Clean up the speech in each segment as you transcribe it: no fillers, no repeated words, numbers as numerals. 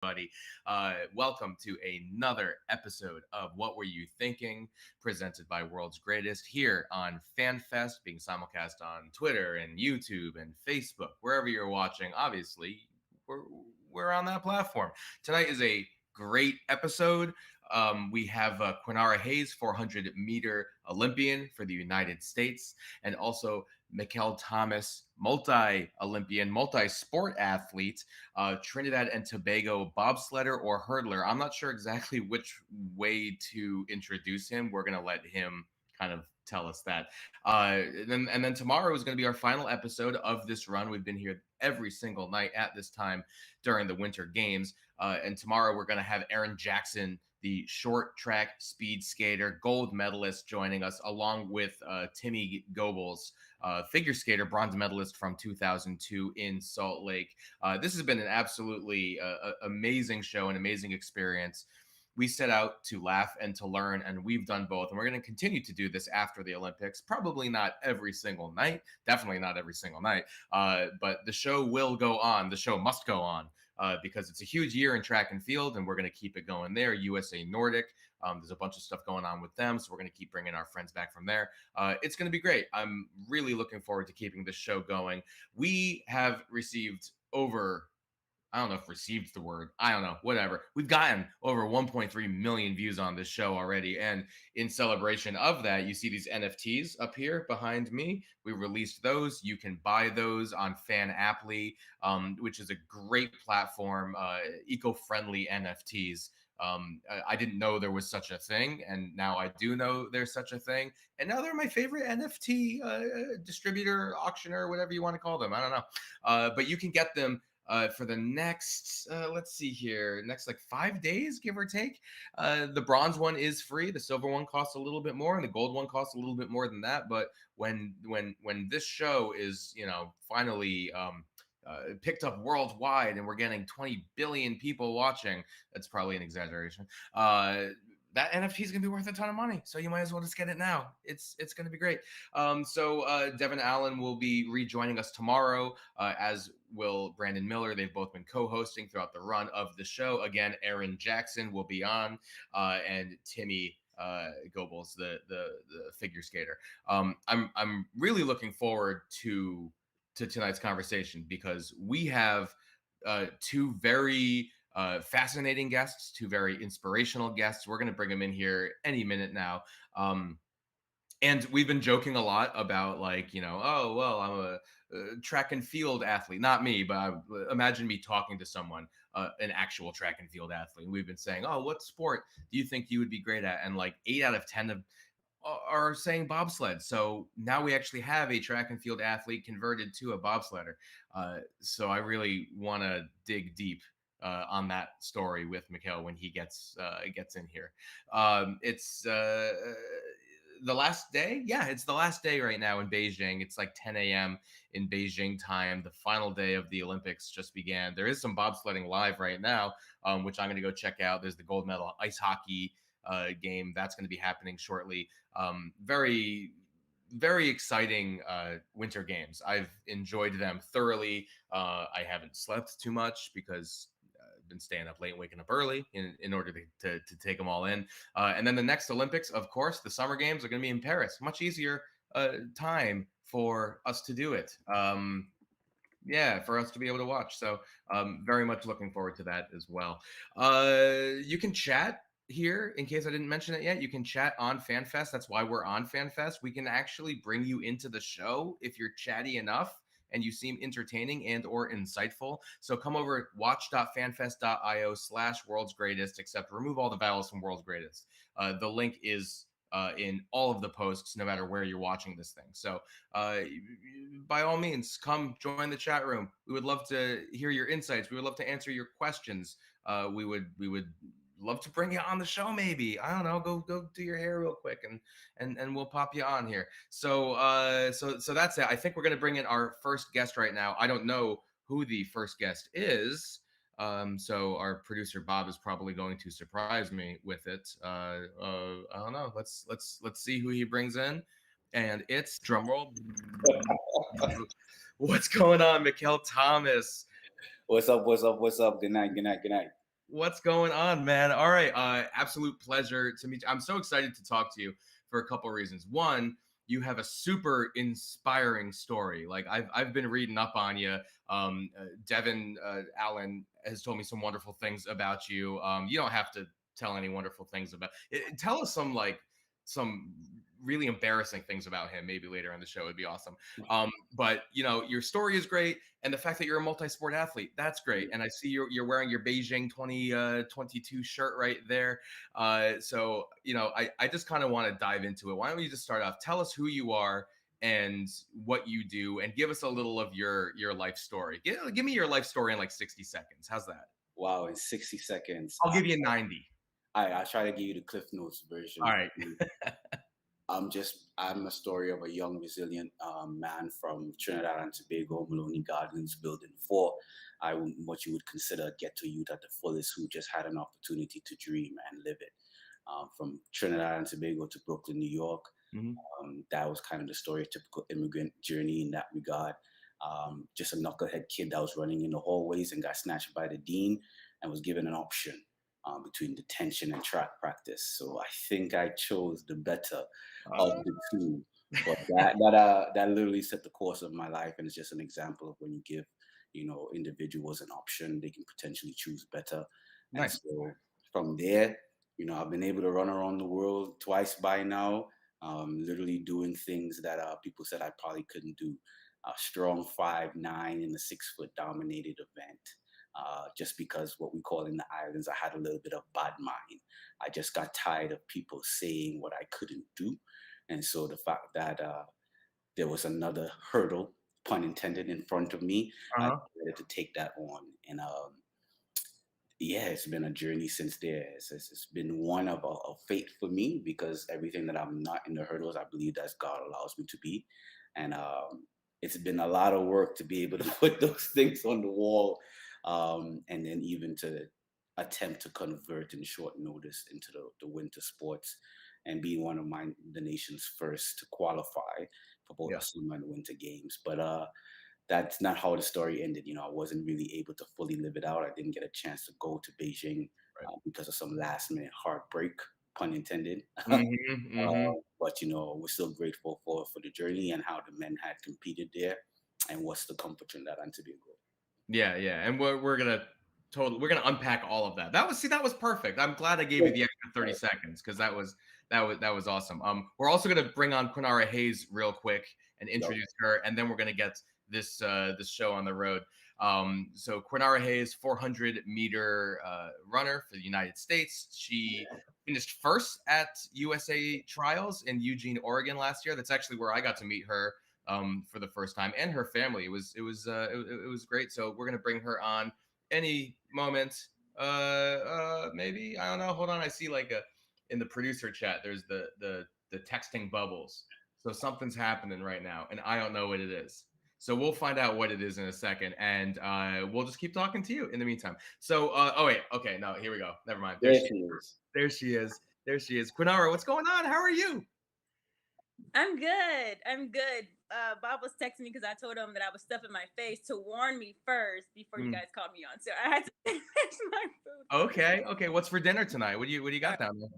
everybody. Welcome to another episode of What Were You Thinking, presented by World's Greatest here on FanFest, being simulcast on Twitter and YouTube and Facebook, wherever you're watching. Obviously, we're on that platform. Tonight is a great episode. We have Quanera Hayes, 400-meter Olympian for the United States, and also Mikel Thomas, multi-Olympian, multi-sport athlete, Trinidad and Tobago bobsledder or hurdler. I'm not sure exactly which way to introduce him. We're going to let him kind of tell us that. And then tomorrow is going to be our final episode of this run. We've been here every single night at this time during the Winter Games. And tomorrow we're going to have Aaron Jackson, the short track speed skater, gold medalist, joining us, along with Timmy Goebbels, figure skater, bronze medalist from 2002 in Salt Lake. This has been an absolutely amazing show, an amazing experience. We set out to laugh and to learn, and we've done both. And we're going to continue to do this after the Olympics. Probably not every single night, definitely not every single night, but the show will go on. The show must go on. Because it's a huge year in track and field, and we're going to keep it going there. USA Nordic, there's a bunch of stuff going on with them, so we're going to keep bringing our friends back from there. It's going to be great. I'm really looking forward to keeping this show going. We have received over, I don't know if received's the word. I don't know, whatever. We've gotten over 1.3 million views on this show already. And in celebration of that, you see these NFTs up here behind me. We released those. You can buy those on FanApply, which is a great platform, eco-friendly NFTs. I didn't know there was such a thing, and now I do know there's such a thing. And now they're my favorite NFT distributor, auctioneer, whatever you want to call them. I don't know. But you can get them for the next, let's see here, next like 5 days, give or take. The bronze one is free. The silver one costs a little bit more, and the gold one costs a little bit more than that. But when this show is, finally picked up worldwide, and we're getting 20 billion people watching, that's probably an exaggeration. That NFT is going to be worth a ton of money. So you might as well just get it now. It's going to be great. So Devin Allen will be rejoining us tomorrow, as will Brandon Miller. They've both been co-hosting throughout the run of the show. Again, Aaron Jackson will be on, and Timmy Goebbels, the figure skater. I'm really looking forward to tonight's conversation, because we have two very fascinating guests, two very inspirational guests. We're going to bring them in here any minute now. And we've been joking a lot about, like, oh, well, I'm a track and field athlete. Not me, but imagine me talking to someone, an actual track and field athlete. And we've been saying, oh, what sport do you think you would be great at? And like 8 out of 10 are saying bobsled. So now we actually have a track and field athlete converted to a bobsledder. So I really want to dig deep on that story with Mikel when he gets in here. It's the last day. Yeah, it's the last day right now in Beijing. It's like 10 a.m. in Beijing time. The final day of the Olympics just began. There is some bobsledding live right now, which I'm going to go check out. There's the gold medal ice hockey game that's going to be happening shortly. Very, very exciting winter games. I've enjoyed them thoroughly. I haven't slept too much because I've been staying up late and waking up early in order to take them all in. And then the next Olympics, of course, the summer games are going to be in Paris. Much easier time for us to do it. For us to be able to watch. So very much looking forward to that as well. You can chat here, in case I didn't mention it yet. You can chat on FanFest. That's why we're on FanFest. We can actually bring you into the show if you're chatty enough and you seem entertaining and or insightful. So come over, watch.fanfest.io/world's greatest, except remove all the vowels from world's greatest. The link is in all of the posts, no matter where you're watching this thing. So by all means, come join the chat room. We would love to hear your insights. We would love to answer your questions. We would love to bring you on the show. Maybe, I don't know, go do your hair real quick and we'll pop you on here. So that's it. I think we're going to bring in our first guest right now. I don't know who the first guest is. So our producer Bob is probably going to surprise me with it. I don't know. Let's see who he brings in. And it's drumroll. What's going on, Mikel Thomas? What's up? Good night. What's going on, man? All right, absolute pleasure to meet you. I'm so excited to talk to you for a couple of reasons. One, you have a super inspiring story. Like I've been reading up on you. Devin Allen has told me some wonderful things about you. You don't have to tell any wonderful things about. Tell us some really embarrassing things about him. Maybe later on the show would be awesome. But your story is great, and the fact that you're a multi-sport athlete, that's great. And I see you're wearing your Beijing 2022 shirt right there. So I just kind of want to dive into it. Why don't you just start off? Tell us who you are and what you do, and give us a little of your life story. Give me your life story in like 60 seconds. How's that? Wow, in 60 seconds. I'll give you 90. I try to give you the Cliff Notes All version. right. I'm a story of a young, resilient man from Trinidad and Tobago, Maloney Gardens, Building 4. What you would consider a ghetto youth at the fullest who just had an opportunity to dream and live it. From Trinidad and Tobago to Brooklyn, New York. Mhm. That was kind of the story, typical immigrant journey in that regard. Just a knucklehead kid that was running in the hallways and got snatched by the dean and was given an option between detention and track practice. So I think I chose the better of Uh, the two. But that literally set the course of my life, and it's just an example of when you give individuals an option, they can potentially choose better. And nice. so from there, I've been able to run around the world twice by now, literally doing things that people said I probably couldn't do. A strong 5'9" in a 6 foot dominated event. Just because what we call in the islands, I had a little bit of bad mind. I just got tired of people saying what I couldn't do. And so the fact that there was another hurdle, pun intended, in front of me, I Uh-huh. decided to take that on. And yeah, it's been a journey since there. It's been one of fate for me, because everything that I'm not in the hurdles, I believe that God allows me to be. And it's been a lot of work to be able to put those things on the wall, and then even to attempt to convert in short notice into the winter sports, and be one of the nation's first to qualify for both the Yeah. summer and winter games. But that's not how the story ended. I wasn't really able to fully live it out. I didn't get a chance to go to Beijing Right. because of some last minute heartbreak, pun intended. Hmm. But we're still grateful for the journey and how the men had competed there, and what's the comfort in that and to be good. Yeah, yeah, and we're gonna unpack all of that. That was perfect. I'm glad I gave you the extra 30 seconds because that was awesome. We're also gonna bring on Quanera Hayes real quick and Yep. introduce her, and then we're gonna get this show on the road. So Quanera Hayes, 400-meter runner for the United States. She finished first at USA Trials in Eugene, Oregon last year. That's actually where I got to meet her for the first time, and her family. It was great. So we're gonna bring her on any moment. Maybe I don't know. Hold on, I see like in the producer chat. There's the texting bubbles. So something's happening right now, and I don't know what it is. So we'll find out what it is in a second, and we'll just keep talking to you in the meantime. So, oh wait, okay, no, here we go. Never mind. There she is. There she is. There she is. Quinara, what's going on? How are you? I'm good. I'm good. Bob was texting me because I told him that I was stuffing my face to warn me first before you Mm. guys called me on. So I had to finish my food first. Okay, okay. What's for dinner tonight? What do you All got right. down there?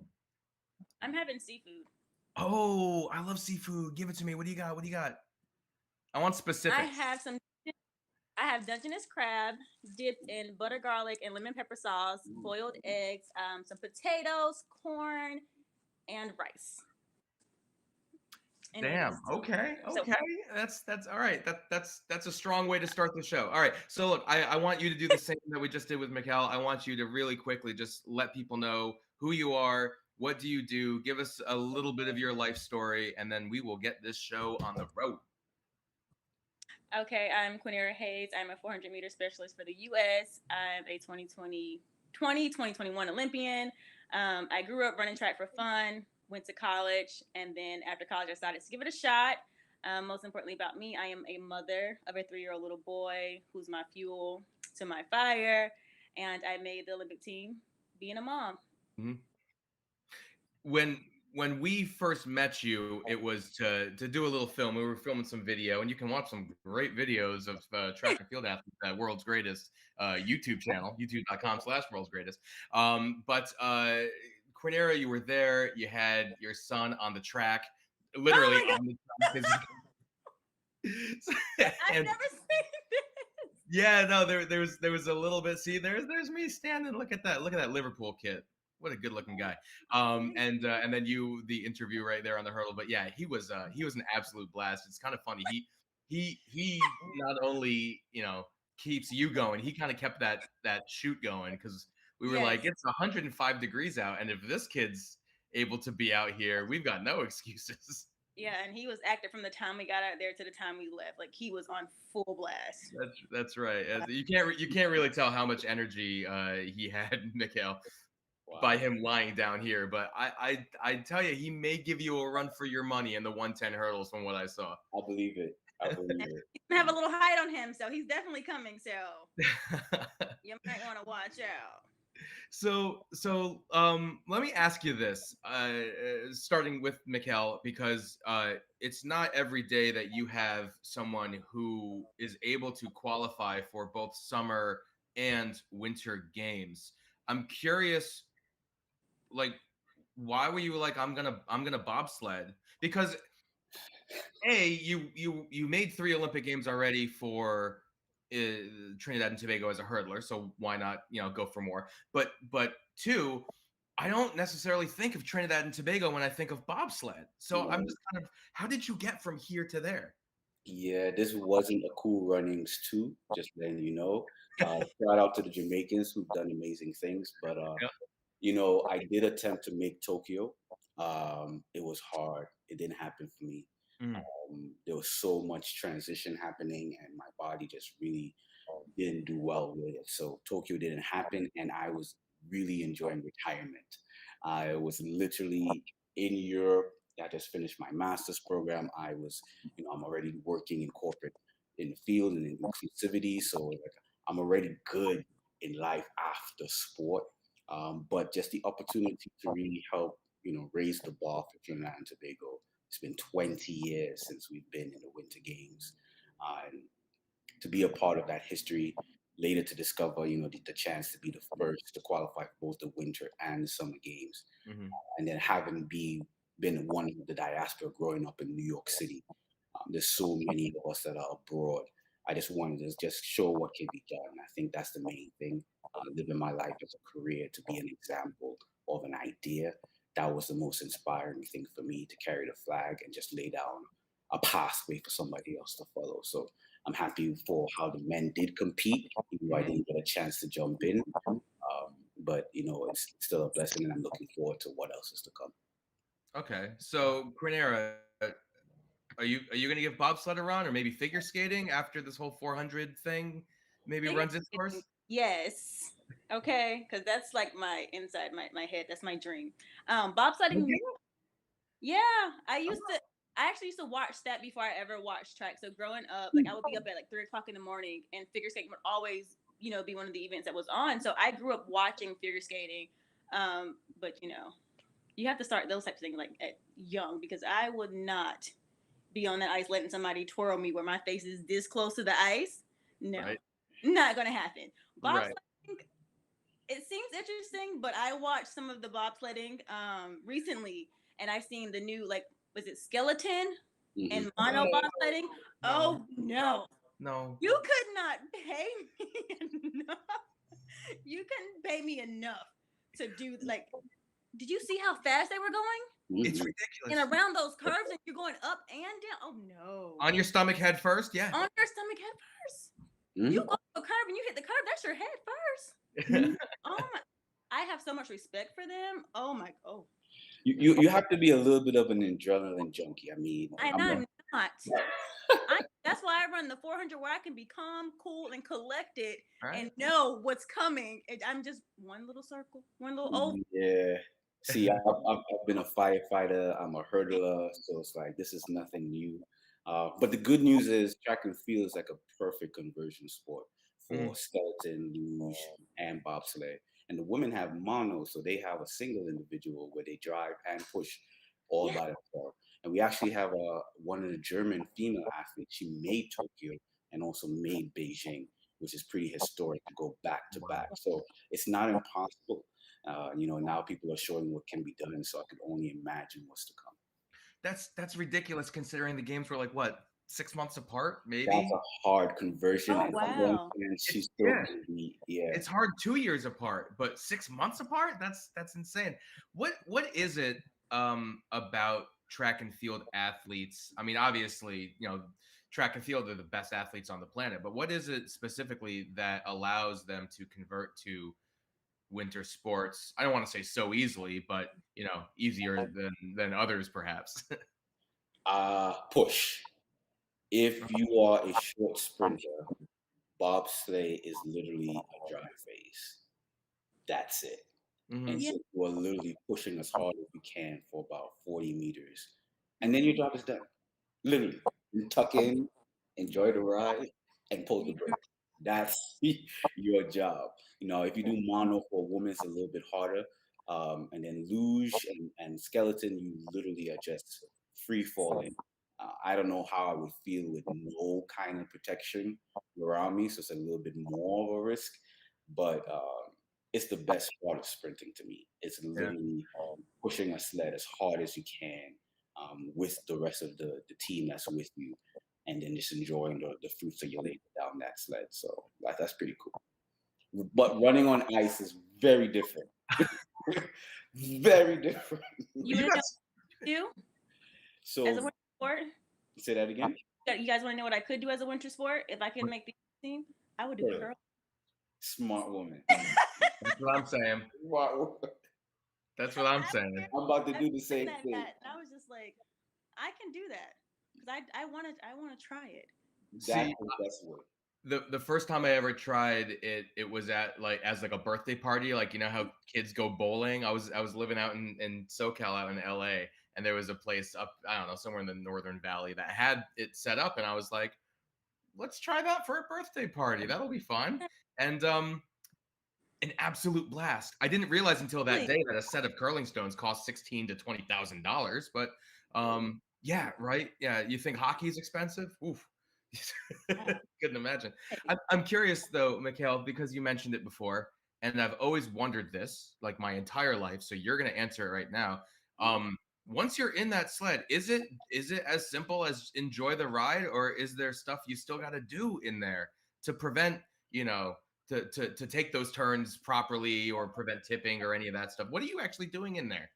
I'm having seafood. Oh, I love seafood. Give it to me. What do you got? What do you got? I want I specifics. have some. I have Dungeness crab dipped in butter, garlic, and lemon pepper sauce, boiled eggs, some potatoes, corn, and rice. And it Damn. is Okay. so. Okay. That's all right. That's a strong way to start the show. All right. So look, I want you to do the same that we just did with Mikel. I want you to really quickly just let people know who you are. What do you do? Give us a little bit of your life story, and then we will get this show on the road. Okay, I'm Quanera Hayes. I'm a 400-meter specialist for the U.S. I'm a 2021 Olympian. I grew up running track for fun, went to college, and then after college, I decided to give it a shot. Most importantly, about me, I am a mother of a 3-year-old little boy who's my fuel to my fire, and I made the Olympic team being a mom. Mhm. When when we first met you, it was to do a little film. We were filming some video, and you can watch some great videos of track and field athletes at World's Greatest YouTube channel, youtube.com/World's Greatest. But Quanera, you were there. You had your son on the track, Oh literally my god, on the track. I've And never seen this. yeah, no, there was a little bit. See, there's me standing. Look at that. Look at that Liverpool kid. What a good looking guy. And then you the interview right there on the hurdle. But yeah, he was an absolute blast. It's kind of funny. He not only keeps you going. He kind of kept that shoot going because we were Yes. like it's 105 degrees out, and if this kid's able to be out here, we've got no excuses. Yeah, and he was active from the time we got out there to the time we left. Like he was on full blast. That's right. You can't really tell how much energy he had, Mikel, by Wow. him lying down here. But I tell you, he may give you a run for your money in the 110 hurdles from what I saw. I believe it. I believe it. He's gonna have a little height on him, so he's definitely coming. So you might want to watch out. So let me ask you this, starting with Mikel, because it's not every day that you have someone who is able to qualify for both summer and winter games. I'm curious, like, why were you like, I'm gonna bobsled? Because you made 3 Olympic games already for uh, Trinidad and Tobago as a hurdler, so why not go for more? But two, I don't necessarily think of Trinidad and Tobago when I think of bobsled. So I'm Right. just kind of, how did you get from here to there? Yeah, this wasn't a Cool Runnings too, just letting you know. Shout out to the Jamaicans who've done amazing things, but Yeah. I did attempt to make Tokyo. It was hard. It didn't happen for me. Mm, There was so much transition happening, and my body just really didn't do well with it. So Tokyo didn't happen, and I was really enjoying retirement. I was literally in Europe. I just finished my master's program. I'm already working in corporate in the field and in inclusivity. So like I'm already good in life after sport. But just the opportunity to really help, raise the bar for Trinidad and Tobago. It's been 20 years since we've been in the Winter Games. And to be a part of that history, later to discover, the chance to be the first to qualify for both the winter and the summer games, mhm. and then having been one of the diaspora growing up in New York City. There's so many of us that are abroad. I just wanted to just show what can be done. I think that's the main thing. Living my life as a career to be an example of an idea. That was the most inspiring thing for me to carry the flag and just lay down a pathway for somebody else to follow. So I'm happy for how the men did compete, even though I didn't get a chance to jump in. But it's still a blessing, and I'm looking forward to what else is to come. Okay, so Quinera, are you gonna give bobsled a run, or maybe figure skating after this whole 400 thing maybe Figure runs its skating, course? yes. Okay, because that's like my inside my head. That's my dream. Bobsledding, no. Yeah, I actually used to watch that before I ever watched track. So growing up, like I would be up at like 3 o'clock in the morning, and figure skating would always, be one of the events that was on. So I grew up watching figure skating. But you have to start those types of things like at young, because I would not be on that ice letting somebody twirl me where my face is this close to the ice. No, Right, not gonna happen. right. Bobsledding, it seems interesting, but I watched some of the bobsledding recently, and I've seen the new, like, was it skeleton Hmm. and mono bobsledding? No, Oh no, no. you could not pay me enough. You couldn't pay me enough to do, like. Did you see how fast they were going? It's Hmm. And ridiculous. around those curves, and you're going up and down. Oh no, On your stomach head first, yeah. on your stomach head first. You Hmm. go to a curve and you hit the curve. That's your head first. Oh my! I have so much respect for them. Oh my! Oh, You have to be a little bit of an adrenaline junkie. I mean, and I'm not. That's why I run the 400, where I can be calm, cool, and collected, Right? and know what's coming. I'm just one little circle, one little oval. yeah. See, I've been a firefighter. I'm a hurdler, so it's like this is nothing new. But the good news is track and field is like a perfect conversion sport Mm, for skeleton, luge, and bobsled. And the women have mono, so they have a single individual where they drive and push. all Yeah. by themselves. And we actually have one of the German female athletes. She made Tokyo and also made Beijing, which is pretty historic to go back to back. Wow. So it's not impossible. Now people are showing what can be done. So I could only imagine what's to come. That's ridiculous considering the games were like what, 6 months apart, That's maybe? a hard conversion, Oh and wow. she It's still yeah, can be, yeah. it's hard 2 years apart, but 6 months apart? That's insane. What is it about track and field athletes? I mean, obviously, track and field are the best athletes on the planet, but what is it specifically that allows them to convert to winter sports? I don't want to say so easily, but easier than others perhaps. Push. If you are a short sprinter, bobsleigh is literally a dry phase. That's it. And Hmm. Yeah. so we're literally pushing as hard as we can for about 40 meters. And then Mhm. your job is done. Literally. You tuck in, enjoy the ride, and pull the Yeah. break. That's your job. If you do mono for a woman, it's a little bit harder. And then luge and skeleton, you literally are just free falling. I don't know how I would feel with no kind of protection around me, so it's a little bit more of a risk. But it's the best part of sprinting to me. It's Yeah. literally pushing a sled as hard as you can with the rest of the team that's with you, and then just enjoying the fruits of your labor down that sled. So that's pretty cool. But running on ice is very different. Very different. You You want to know guys, what I do as a So winter sport? say that again. You guys want to know what I could do as a winter sport if I could make the team? I would do Curling. curl. Smart woman. that's what I'm saying. Smart woman. That's what I'm saying. I'm about to I do the was same looking at thing. that, and I was just like, I can do that because I want to try it. That's See, the best way. the first time I ever tried it, it was at as like a birthday party. Like how kids go bowling. I was living out in SoCal, out in LA, and there was a place up, I don't know, somewhere in the Northern Valley that had it set up, and I was like, let's try that for a birthday party. That'll be fun. And an absolute blast. I didn't realize until that Really? day that a set of curling stones cost $16,000 to $20,000. But yeah, right. Yeah, you think hockey is expensive? Oof. Couldn't imagine. I'm curious though, Mikel, because you mentioned it before, and I've always wondered this like my entire life. So you're gonna answer it right now. Once you're in that sled, is it as simple as enjoy the ride, or is there stuff you still got to do in there to prevent you know to take those turns properly or prevent tipping or any of that stuff? What are you actually doing in there?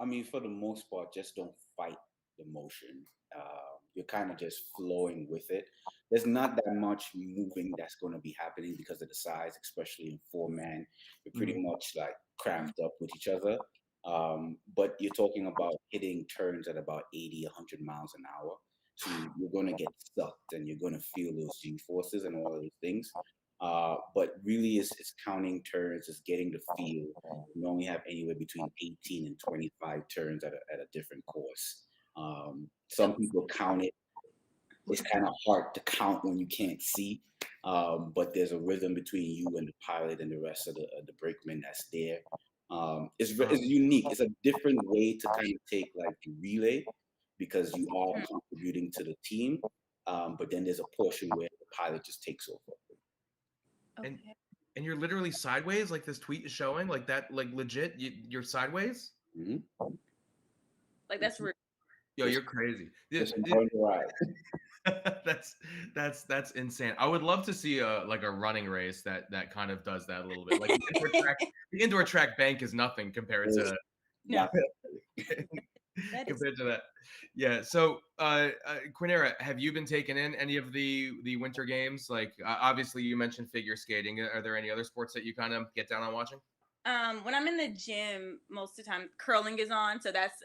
I mean, for the most part, just don't fight the motion. You're kind of just flowing with it. There's not that much moving that's going to be happening because of the size, especially in four-man. You're pretty Mhm. much like cramped up with each other. But you're talking about hitting turns at about 80, 100 miles an hour. So you're going to get sucked and you're going to feel those G forces and all of those things. But really, it's counting turns, it's getting the feel. You only have anywhere between 18 and 25 turns at a different course. Some people count it. It's kind of hard to count when you can't see, but there's a rhythm between you and the pilot and the rest of the brakemen that's there. It's unique. It's a different way to kind of take like the relay because you are contributing to the team, but then there's a portion where the pilot just takes over. and Okay. and you're literally sideways, like this tweet is showing, like that, like legit, you're sideways. Mhm. Like that's real. Yo, Just you're crazy. just enjoy the ride. that's that's insane. I would love to see a like a running race that kind of does that a little bit. Like the indoor track bank is nothing compared There's to No, nothing. that is compared to that. Yeah. So, Quanera, have you been taking in any of the winter games? Like, obviously, you mentioned figure skating. Are there any other sports that you kind of get down on watching? when I'm in the gym, most of the time curling is on. So that's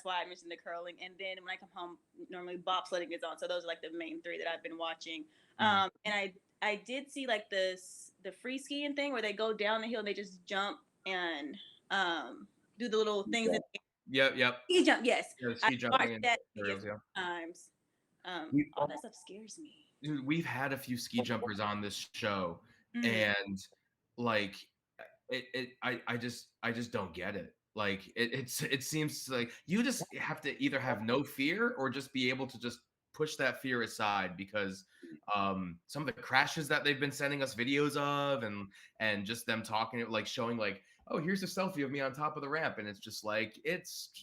why I mentioned the curling. And then when I come home, normally bobsledding is on. So those are like the main three that I've been watching. And I did see like the free skiing thing where they go down the hill and they just jump and do the little things. Yeah. Yep. Yep. Ski jump, yes. Yeah, I ski jumping watched and that aerials. videos Yeah. times. We, All that stuff scares me. dude, we've had a few ski jumpers on this show, Mm. and like I just don't get it. Like it seems like you just have to either have no fear or just be able to just push that fear aside, because some of the crashes that they've been sending us videos of, and just them talking, like showing like, oh, here's a selfie of me on top of the ramp, and it's just like Like, how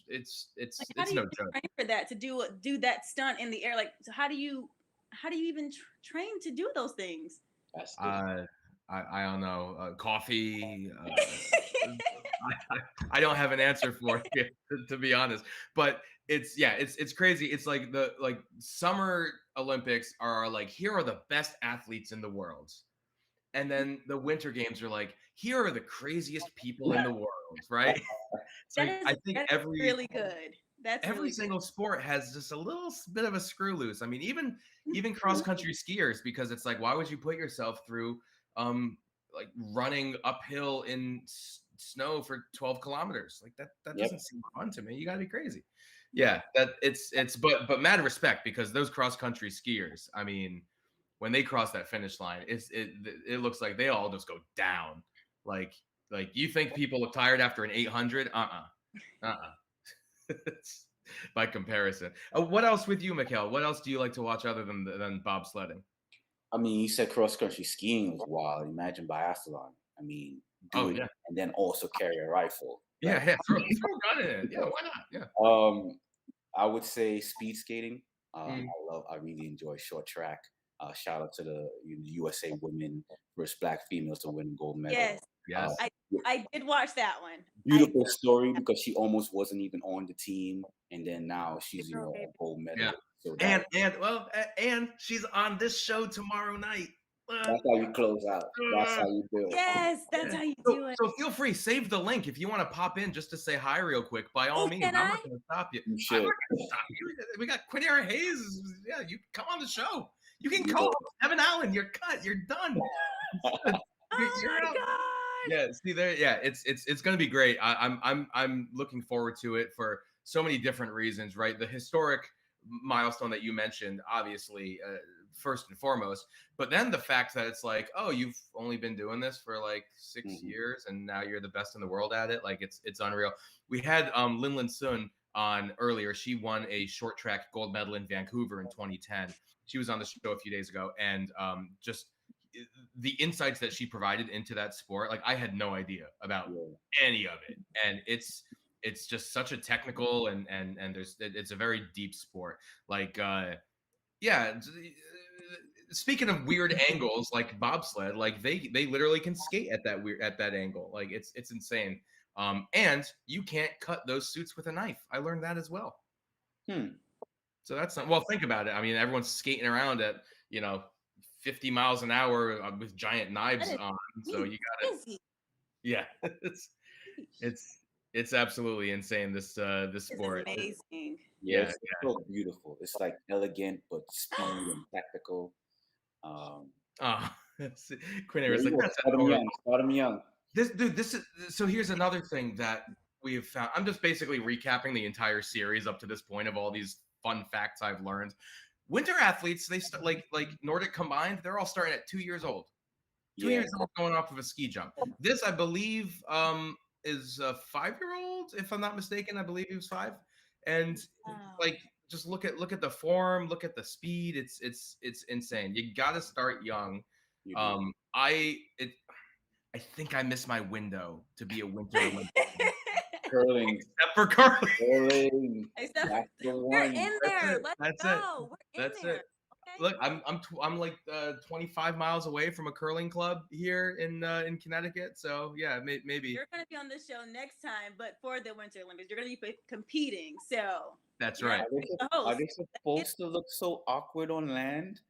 it's do you no joke. train for that, to do that stunt in the air? Like, so how do you even train to do those things? That's the I don't know, coffee. I don't have an answer for you, to be honest. But it's crazy. It's like the summer Olympics are like, here are the best athletes in the world, and then the winter games are like, here are the craziest people in the world, right? It's like I think that is really good. That's every really good. single sport has just a little bit of a screw loose. I mean, even cross country skiers, because it's like, why would you put yourself through like running uphill in snow for 12 kilometers? Like that Yep. doesn't seem fun to me. You gotta be crazy. Yeah, that it's but mad respect, because those cross country skiers, I mean, when they cross that finish line, it looks like they all just go down. Like you think people look tired after an 800? By comparison. What else with you, Mikel? What else do you like to watch other than bobsledding? I mean, you said cross country skiing was wild. Imagine biathlon. I mean, Oh do it yeah, and then also carry a rifle. yeah, Like, yeah. Throw a gun in it. Yeah, why not? Yeah. I would say speed skating. Mm. I really enjoy short track. Shout out to the USA women, first Black females to win gold medal. Yes, Uh, Yes. I did watch that one. beautiful story, because she almost wasn't even on the team, and then now she's a gold Yeah. medalist. So that, And she's on this show tomorrow night. that's how you close out. That's how you do it. Yes, that's Yeah. how you So, do it. so feel free, save the link if you want to pop in just to say hi real quick. By all Oh, means, can I'm I? not going to stop you. You I'm should. not going to stop you. We got Quanera Hayes. Yeah, you come on the show. You can You co-host should. Evan Allen. You're cut. You're done. You're, Oh you're my out. god! Yeah, see there. Yeah, it's going to be great. I'm looking forward to it for so many different reasons. Right, the historic milestone that you mentioned, obviously, first and foremost, but then the fact that it's like, oh, you've only been doing this for like 6 Mhm. years, and now you're the best in the world at it. Like it's unreal. We had Lin Sun on earlier. She won a short track gold medal in Vancouver in 2010. She was on the show a few days ago, and just the insights that she provided into that sport, like I had no idea about any of it, and it's just such a technical and it's a very deep sport. Like yeah, speaking of weird angles, like bobsled, like they literally can skate at that angle. Like it's insane. And you can't cut those suits with a knife. I learned that as well. So that's not, well, think about it. I mean, everyone's skating around at 50 miles an hour with giant knives on. So you got to, yeah, it's absolutely insane. This sport. This is amazing. Yeah, Yeah, it's so beautiful. It's like elegant but speed and tactical. Oh, Yeah, Quanera's like, that's start them adorable. young. Start them young. This is so. Here's another thing that we have found. I'm just basically recapping the entire series up to this point of all these fun facts I've learned. Winter athletes, they start like Nordic combined, they're all starting at 2 years old. 2 Yeah, years old going off of a ski jump. This, I believe, is a 5-year-old, if I'm not mistaken. I believe he was 5. And like, just look at the form, look at the speed. It's insane. You got to start young. you do. I think I missed my window to be a winter Olympian. Curling. Except for curling. Curling. Except That's the we're one. in That's there. it. Let's That's go. it. We're in That's there. it. Okay. Look, I'm like 25 miles away from a curling club here in Connecticut. So yeah, maybe You're gonna be on this show next time, but for the Winter Olympics, you're gonna be competing. So that's you're right. the Are host. they supposed to look so awkward on land?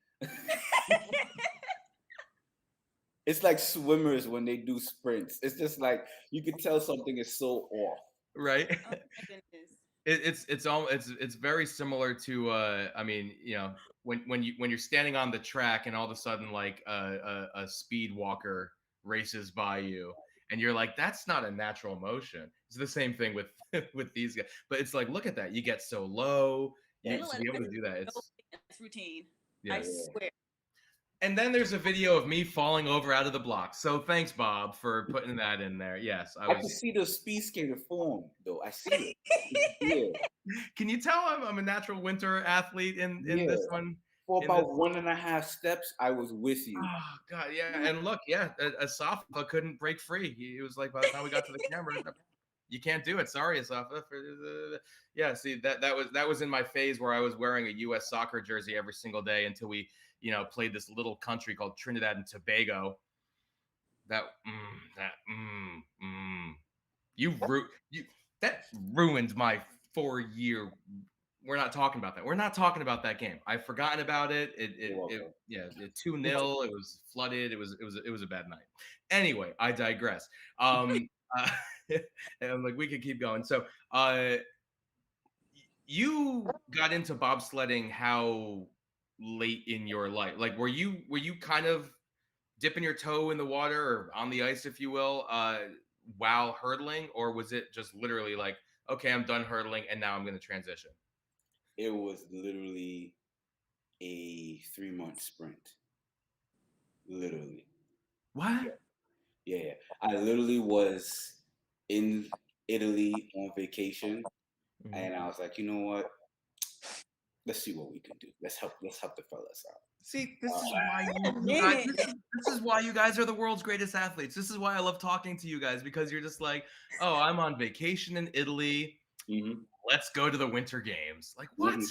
It's like swimmers when they do sprints. It's just like you can tell something is so off. Right. Oh my goodness. It's very similar to I mean, when you're standing on the track and all of a sudden like a speed walker races by you and you're like, that's not a natural motion. It's the same thing with with these guys, but it's like, look at that, you get so low, They you look to like be able a to do that. It's routine. yeah. I swear. And then there's a video of me falling over out of the blocks. So thanks, Bob, for putting that in there. Yes, I I can was. see the speed skater form, though. I see it. Yeah, Can you tell I'm a natural winter athlete in yeah. this one? For In this. about 1.5 steps, I was with you. Oh God, yeah. And look, yeah, Asafa couldn't break free. He was like, by the time we got to the camera, you can't do it. Sorry, Asafa. Yeah, see that was in my phase where I was wearing a U.S. soccer jersey every single day until we played this little country called Trinidad and Tobago. That that you ru- you that ruined my 4 year. We're not talking about that. We're not talking about that game. I've forgotten about it. You're welcome. Yeah, 2-0. It was flooded. It was a bad night. Anyway, I digress. Uh, and like we could keep going. So, you got into bobsledding how late in your life? Like, were you kind of dipping your toe in the water or on the ice, if you will, while hurdling, or was it just literally like, okay, I'm done hurdling and now I'm going to transition? It was literally a 3-month sprint. Literally. What? Yeah, yeah. I literally was in Italy on vacation, Mhm. and I was like, you know what? Let's see what we can do. Let's help the fellas out. See, this is why Wait a you guys. minute. This is why you guys are the world's greatest athletes. This is why I love talking to you guys, because you're just like, oh, I'm on vacation in Italy. Hmm. Let's go to the Winter Games. Like what? Hmm.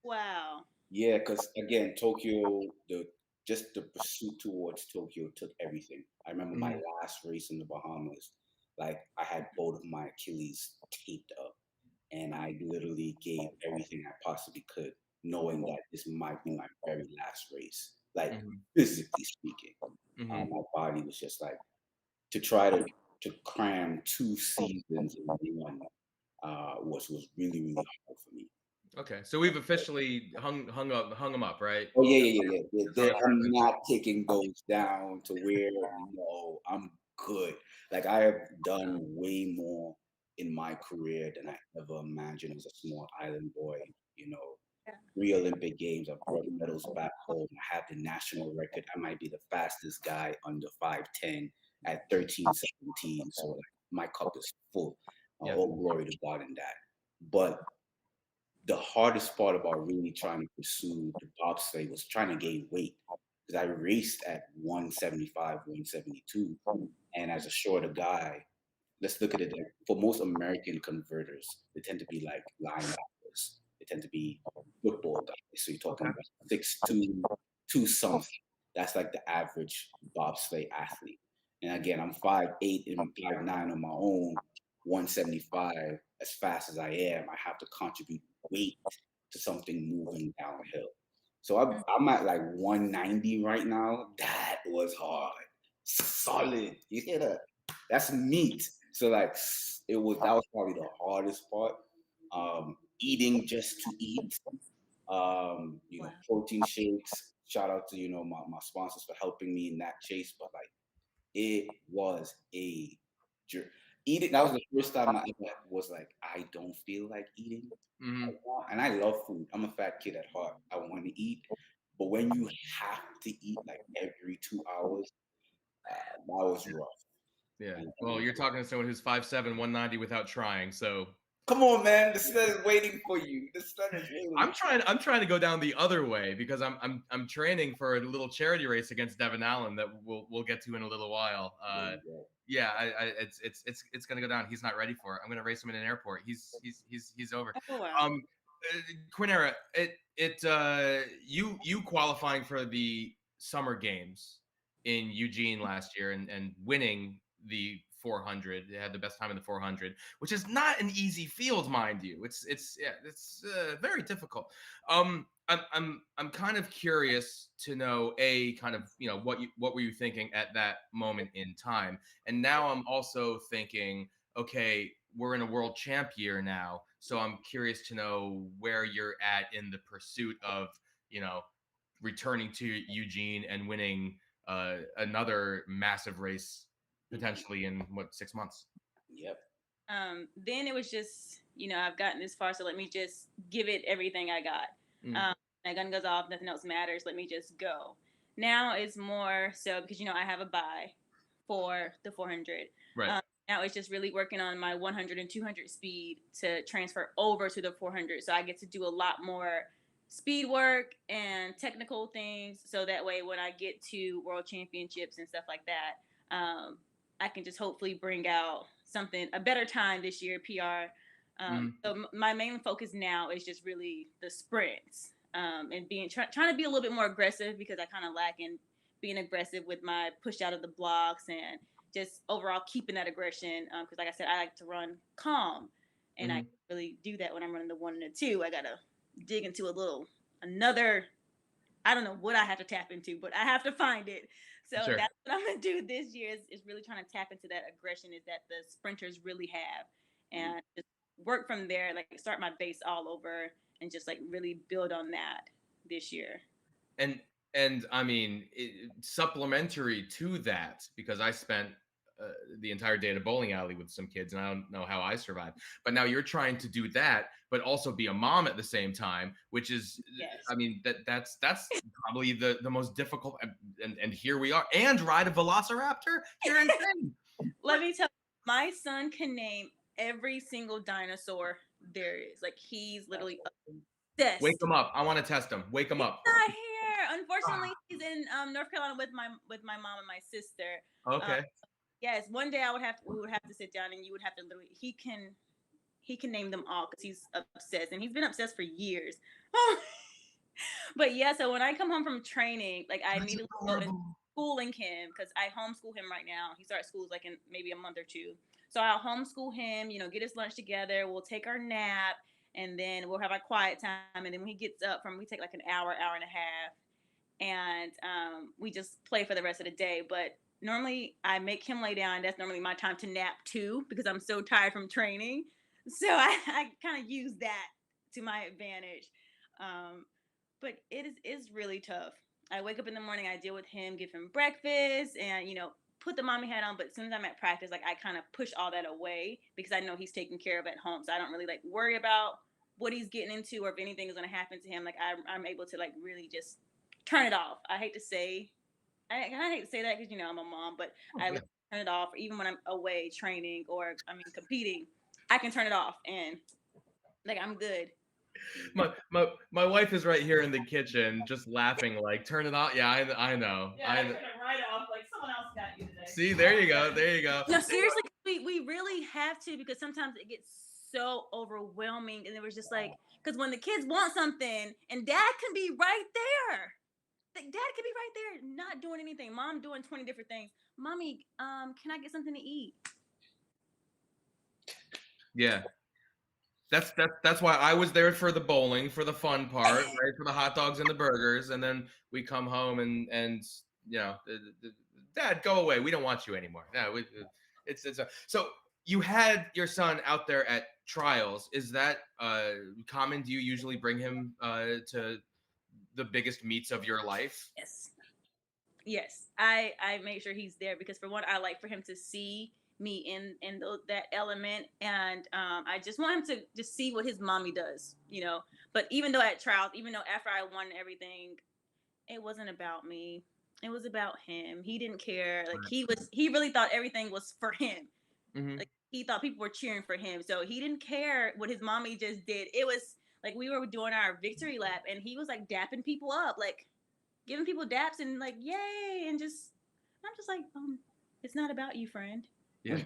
Wow. Yeah, because again, Tokyo, the pursuit towards Tokyo took everything. I remember my Mhm. last race in the Bahamas, like I had both of my Achilles taped up, and I literally gave everything I possibly could, knowing that this might be my very last race, like Mhm. physically speaking. Mhm. My body was just like to try to cram 2 seasons in one was really really hard for me. Okay, so we've officially hung them up, right? Oh yeah, yeah, yeah, yeah. Hung up I'm our not taking those down to where no, I'm good. Like I have done way more in my career than I ever imagined as a small island boy. You know, Yeah. 3 Olympic Games. I've brought medals back home. I have the national record. I might be the fastest guy under 5'10" at 13:17. So like my cup is full. Yeah. All glory to God in that. But the hardest part about really trying to pursue the bobsleigh was trying to gain weight because I raced at 175, 172. And as a shorter guy, let's look at it for most American converters, they tend to be like linebackers. They tend to be football guys. So you're talking Okay. about 6'2", two something. That's like the average bobsleigh athlete. And again, I'm 5'8" and 5'9" on my own, 175. As fast as I am, I have to contribute weight to something moving downhill. So I'm at like 190 right now. That was hard. Solid. You hear that? That's meat. So like that was probably the hardest part. Eating just to eat. Wow. Protein shakes. Shout out to my sponsors for helping me in that chase. But like it was a journey. Eating, that was the first time I ever was like, I don't feel like eating. Hmm. And I love food. I'm a fat kid at heart. I want to eat. But when you have to eat like every 2 hours, that was rough. Yeah. And, Well, you're talking to someone who's 5'7", 190 without trying. So come on, man. The sun is waiting for you. The sun is waiting. I'm trying to go down the other way because I'm training for a little charity race against Devin Allen that we'll get to in a little while. There you go. Yeah, it's gonna go down. He's not ready for it. I'm gonna race him in an airport. He's over. Oh wow. Um, Quinera, you qualifying for the Summer Games in Eugene last year and winning the 400. They had the best time in the 400, which is not an easy field, mind you. It's very difficult. I'm kind of curious to know kind of what were you thinking at that moment in time, and now I'm also thinking, okay, we're in a world champ year now, so I'm curious to know where you're at in the pursuit of you know returning to Eugene and winning another massive race Mhm. potentially in what 6 months. Yep. Then it was just, I've gotten this far, so let me just give it everything I got. Mm, My gun goes off, nothing else matters. Let me just go. Now it's more so because I have a buy for the 400. Right. Now it's just really working on my 100 and 200 speed to transfer over to the 400. So I get to do a lot more speed work and technical things. So that way, when I get to world championships and stuff like that, I can just hopefully bring out a better time this year, PR. So my main focus now is just really the sprints, and trying to be a little bit more aggressive because I kind of lack in being aggressive with my push out of the blocks and just overall keeping that aggression. Because like I said, I like to run calm, and I really do that when I'm running the 1 and the 2. I gotta dig into another. I don't know what I have to tap into, but I have to find it. So Sure. that's what I'm gonna do this year is really trying to tap into that aggression is that the sprinters really have, and just work from there. Like start my base all over and just like really build on that this year. And I mean, supplementary to that, because I spent the entire day at a bowling alley with some kids, and I don't know how I survived. But now you're trying to do that, but also be a mom at the same time, which is, Yes. I mean, that's probably the most difficult. And here we are, and ride a velociraptor. You're insane. Let me tell you, my son can name every single dinosaur there is. Like he's literally obsessed. Wake him up. I want to test him. Wake him up. He's not here. Unfortunately, he's in North Carolina with my mom and my sister. Okay. Yes, one day we would have to sit down and you would have to literally he can name them all because he's obsessed and he's been obsessed for years. But yeah, so when I come home from training, like I need to go and schooling him because I homeschool him right now. He starts schools like in maybe a month or two. So I'll homeschool him, get his lunch together. We'll take our nap and then we'll have our quiet time. And then when he gets up we take like an hour and a half, and we just play for the rest of the day. But normally I make him lay down. That's normally my time to nap too because I'm so tired from training. So I kind of use that to my advantage. But is really tough. I wake up in the morning, I deal with him, give him breakfast, and put the mommy hat on. But as soon as I'm at practice, like I kind of push all that away because I know he's taken care of at home, so I don't really like worry about what he's getting into or if anything is going to happen to him. Like I'm able to like really just turn it off. I hate to say that because I'm a mom, but I like turn it off. Even when I'm away training or competing, I can turn it off and like I'm good. My wife is right here in the kitchen, just laughing, like, turn it off. Yeah, I know. Yeah, I turn it right off. Like someone else got you today. See, there you go. There you go. No, seriously, we really have to because sometimes it gets so overwhelming, and it was just like because when the kids want something and dad can be right there. Dad can be right there, not doing anything. Mom doing 20 different things. Mommy, can I get something to eat? Yeah. That's why I was there for the bowling, for the fun part, right? For the hot dogs and the burgers, and then we come home and Dad, go away. We don't want you anymore. No, so you had your son out there at trials. Is that common? Do you usually bring him to the biggest meets of your life? Yes. I make sure he's there because for one, I like for him to see me in that element, and I just want him to just see what his mommy does, But even though at trials, even though after I won everything, it wasn't about me. It was about him. He didn't care. Like he really thought everything was for him. Mm-hmm. Like he thought people were cheering for him, so he didn't care what his mommy just did. It was like we were doing our victory lap, and he was like dapping people up, like giving people daps and like yay, and I'm just like it's not about you, friend. Yeah.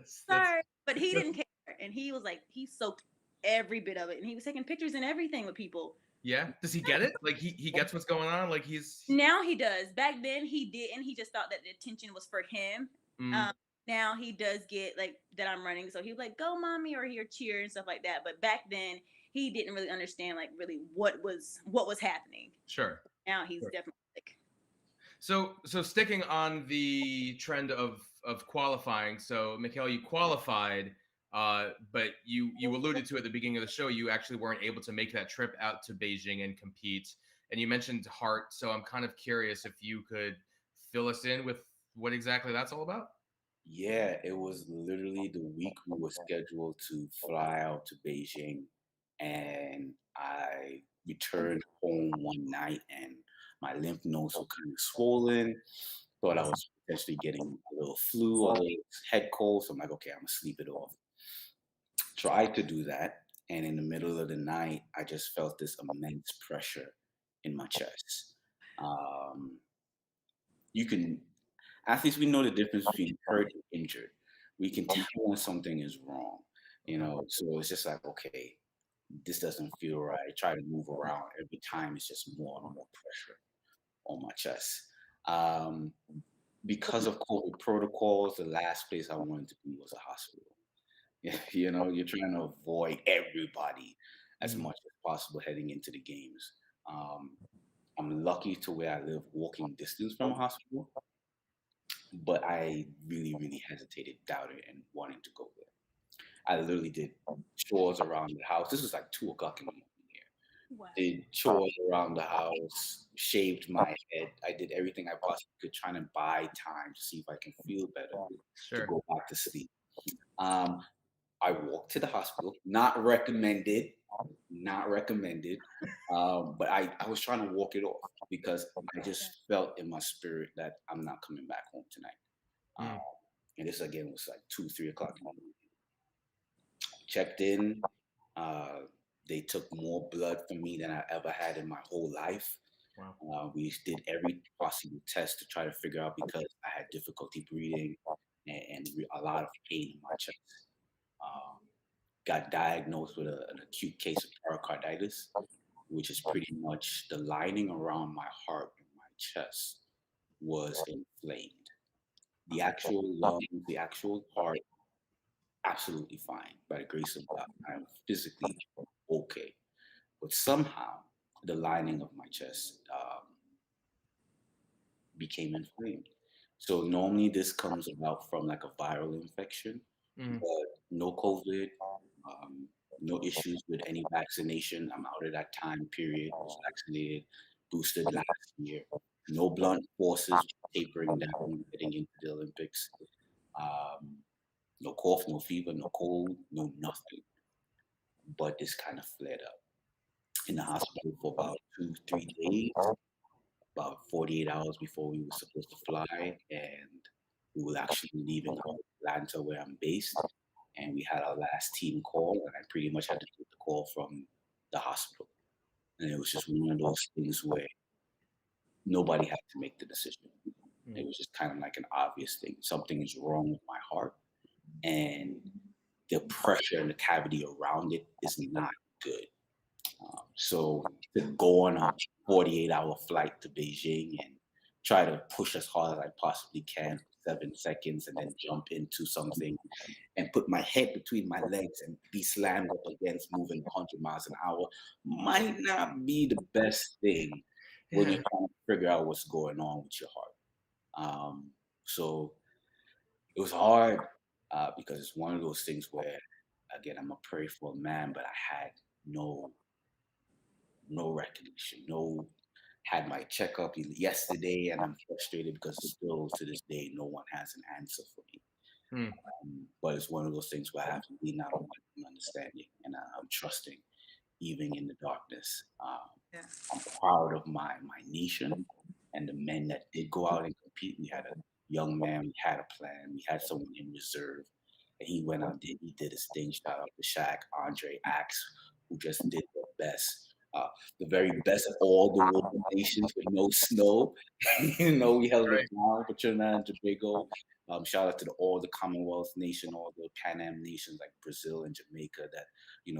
Sorry, but he didn't care, and he was like he soaked every bit of it, and he was taking pictures and everything with people. Yeah. Does he get it? Like he gets what's going on? Like now he does. Back then he didn't. He just thought that the attention was for him. Now he does get like that I'm running, so he was like, "Go, mommy," or he'll cheer and stuff like that. But back then he didn't really understand like really what was happening. Sure. Now he's definitely like. So sticking on the trend of qualifying. So Mikel, you qualified, but you alluded to at the beginning of the show, you actually weren't able to make that trip out to Beijing and compete. And you mentioned heart, so I'm kind of curious if you could fill us in with what exactly that's all about. Yeah, it was literally the week we were scheduled to fly out to Beijing, and I returned home one night and My lymph nodes were kind of swollen. Thought I was potentially getting a little flu or a little head cold. So I'm like, okay, I'm gonna sleep it off. Tried to do that, and in the middle of the night, I just felt this immense pressure in my chest. Um, you can Athletes, we know the difference between hurt and injured. We can tell when something is wrong, So it's just like, okay, this doesn't feel right. Try to move around. Every time it's just more and more pressure on my chest. Um, because of COVID protocols, the last place I wanted to be was a hospital. You're trying to avoid everybody as much as possible heading into the games. Um, I'm lucky to where I live walking distance from a hospital, but I really, really hesitated, doubted, and wanted to go there. I literally did chores around the house. This was like 2 o'clock in the morning here. Wow. Did chores around the house, shaved my head. I did everything I possibly could, trying to buy time to see if I can feel better to go back to sleep. Um, I walked to the hospital. Not recommended. Not recommended. But I was trying to walk it off because I just felt in my spirit that I'm not coming back home tonight. And this again was like 2, 3 o'clock in the morning. Checked in. Uh, they took more blood from me than I ever had in my whole life. Wow. We did every possible test to try to figure out because I had difficulty breathing and a lot of pain in my chest. Um, got diagnosed with an acute case of pericarditis, which is pretty much the lining around my heart and my chest was inflamed. The actual lungs, the actual heart, absolutely fine by the grace of God. I'm physically okay. But somehow the lining of my chest became inflamed. So normally this comes about from like a viral infection, but no COVID, um, no issues with any vaccination. I'm out of that time period. Was vaccinated, boosted last year. No blunt forces, tapering down, getting into the Olympics. Um, no cough, no fever, no cold, no nothing. But this kind of flared up in the hospital for about 2, 3 days, about 48 hours before we were supposed to fly. And we were actually leaving out Atlanta, where I'm based. And we had our last team call, and I pretty much had to take the call from the hospital. And it was just one of those things where nobody had to make the decision. It was just kind of like an obvious thing. Something is wrong with my heart, and the pressure and the cavity around it is not good. So to go on a 48-hour flight to Beijing and try to push as hard as I possibly can for 7 seconds and then jump into something and put my head between my legs and be slammed up against moving 100 miles an hour might not be the best thing when you're trying to figure out what's going on with your heart. So it was hard because it's one of those things where, again, I'm a prayerful man, but I had no recognition, had my checkup yesterday, and I'm frustrated because still to this day, no one has an answer for me. But it's one of those things where I have to lean out on my understanding, and I'm trusting, even in the darkness. I'm proud of my nation and the men that did go out and compete. We had a young man, we had a plan, we had someone in reserve, and he went out, he did his thing. Shout out to Shaq, Andre, Axe, who just did their best. The very best of all the world nations with no snow. We held it down for Trinidad and Tobago. Shout out to all the Commonwealth nation, all the Pan Am nations like Brazil and Jamaica that,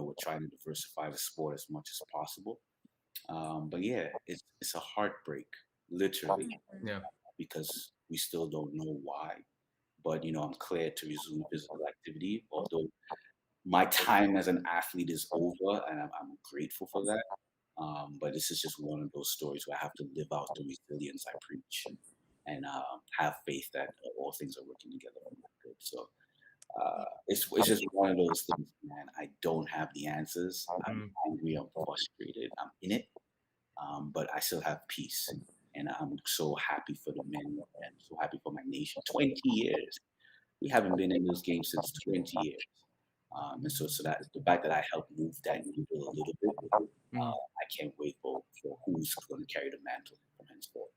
were trying to diversify the sport as much as possible. But yeah, it's a heartbreak, literally, because we still don't know why. But I'm clear to resume physical activity, although my time as an athlete is over, and I'm grateful for that. But this is just one of those stories where I have to live out the resilience I preach, and have faith that all things are working together for my good. So it's just one of those things, man. I don't have the answers. I'm angry. I'm frustrated. I'm in it, but I still have peace, and I'm so happy for the men and so happy for my nation. 20 years. We haven't been in those games since 20 years. And so that the fact that I helped move that needle a little bit, I can't wait for who's going to carry the mantle from henceforth.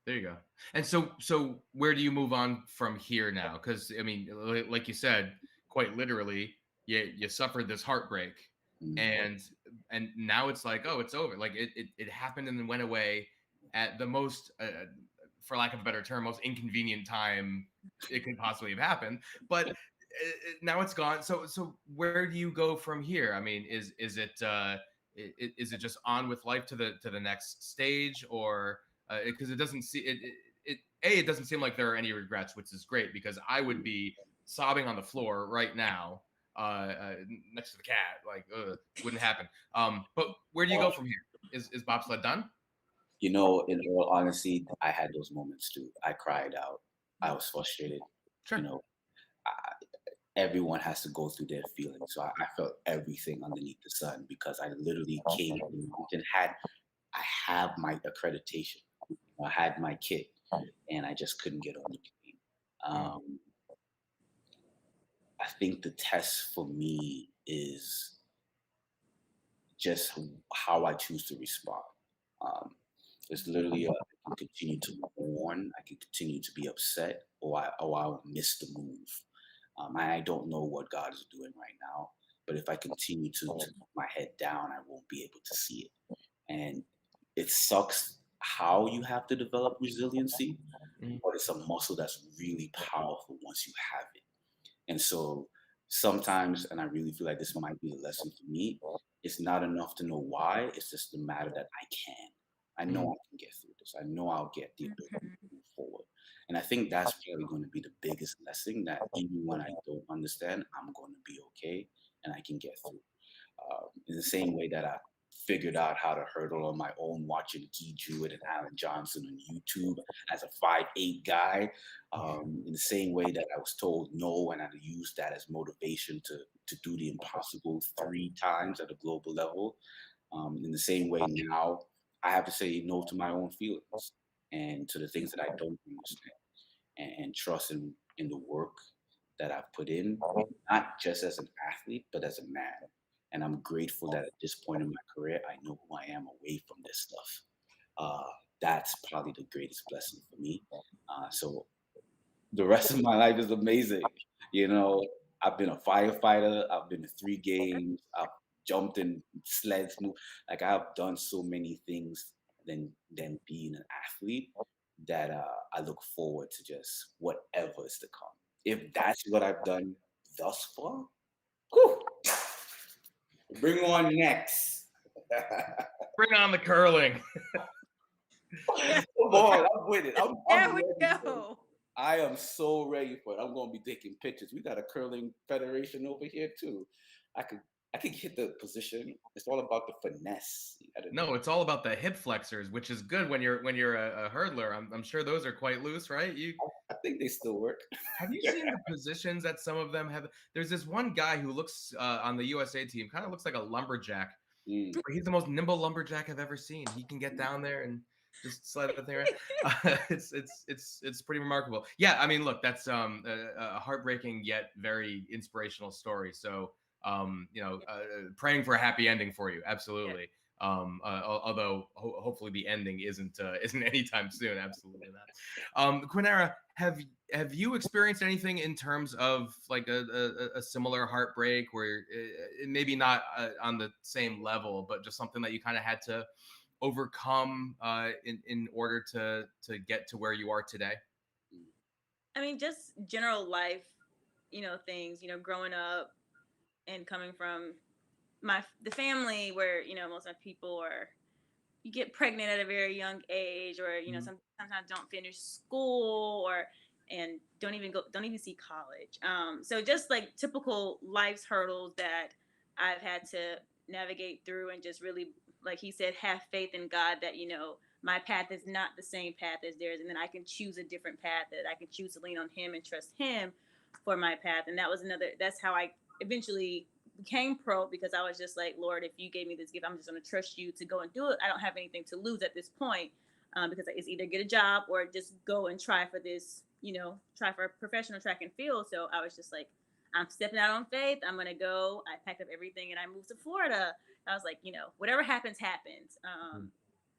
There you go. And so where do you move on from here now? Because I mean, like you said, quite literally, you suffered this heartbreak, Mm. and now it's like, oh, it's over. Like it happened and then went away at the most, for lack of a better term, most inconvenient time it could possibly have happened. But now it's gone. So where do you go from here? I mean, is it is it just on with life to the next stage, or because it doesn't see it doesn't seem like there are any regrets, which is great because I would be sobbing on the floor right now next to the cat, like wouldn't happen. But where do you go from here? Is bobsled done? You know, in all honesty, I had those moments too. I cried out. I was frustrated. Sure. You know, I, everyone has to go through their feelings. So I felt everything underneath the sun because I literally came to the mountain. I have my accreditation. I had my kit, and I just couldn't get on the plane. I think the test for me is just how I choose to respond. Um, it's literally I can continue to mourn, I can continue to be upset, or I'll miss the move. I don't know what God is doing right now, but if I continue to keep my head down, I won't be able to see it. And it sucks how you have to develop resiliency, but it's a muscle that's really powerful once you have it. And so sometimes, and I really feel like this might be a lesson for me, it's not enough to know why. It's just the matter that I can. I know I can get through this. I know I'll get the ability to move forward. And I think that's probably going to be the biggest lesson that even when I don't understand, I'm going to be okay and I can get through. In the same way that I figured out how to hurdle on my own watching Guy Jewett and Alan Johnson on YouTube as a 5'8" guy. In the same way that I was told no and I used that as motivation to do the impossible 3 times at a global level. In the same way now, I have to say no to my own feelings and to the things that I don't understand and trust in the work that I've put in, not just as an athlete, but as a man. And I'm grateful that at this point in my career, I know who I am away from this stuff. That's probably the greatest blessing for me. So the rest of my life is amazing. You know, I've been a firefighter. I've been to 3 games. I've jumped in sleds. Like I've done so many things than being an athlete that I look forward to just whatever is to come. If that's what I've done thus far, whew, bring on next. Bring on the curling. Come on, I'm with it. There we ready for it. go. I am so ready for it. I'm going to be taking pictures. We got a curling federation over here too. I could hit the position. It's all about the finesse. No, it's all about the hip flexors, which is good when you're a hurdler. I'm sure those are quite loose, right? I think they still work. Have you seen the positions that some of them have? There's this one guy who looks on the USA team, kind of looks like a lumberjack. Mm. He's the most nimble lumberjack I've ever seen. He can get down there and just slide the thing around. It's pretty remarkable. Yeah, I mean, look, that's a heartbreaking yet very inspirational story. So praying for a happy ending for you, absolutely. Although hopefully the ending isn't anytime soon. Absolutely not. Quanera, have you experienced anything in terms of like a similar heartbreak where maybe not on the same level, but just something that you kind of had to overcome in order to get to where you are today? I mean, just general life, things, growing up and coming from the family where, most of my people are, you get pregnant at a very young age, or, sometimes don't finish school and don't even see college. So just like typical life's hurdles that I've had to navigate through, and just really, like he said, have faith in God that, my path is not the same path as theirs. And then I can choose a different path, that I can choose to lean on him and trust him for my path. And that's how I eventually became pro, because I was just like, Lord, if you gave me this gift, I'm just going to trust you to go and do it. I don't have anything to lose at this point, because it's either get a job or just go and try for this, try for a professional track and field. So I was just like, I'm stepping out on faith. I'm going to go. I packed up everything and I moved to Florida. I was like, whatever happens, happens.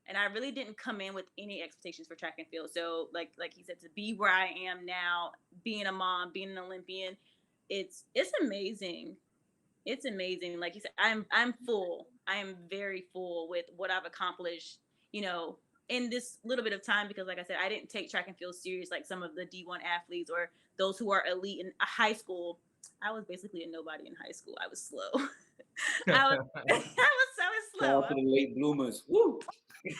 and I really didn't come in with any expectations for track and field. So like he said, to be where I am now, being a mom, being an Olympian, it's amazing. It's amazing. Like you said, I'm full. I am very full with what I've accomplished, you know, in this little bit of time, because like I said, I didn't take track and field serious like some of the D1 athletes or those who are elite in high school. I was basically a nobody in high school. I was slow. I was I was Shout slow. out to the late bloomers. Woo!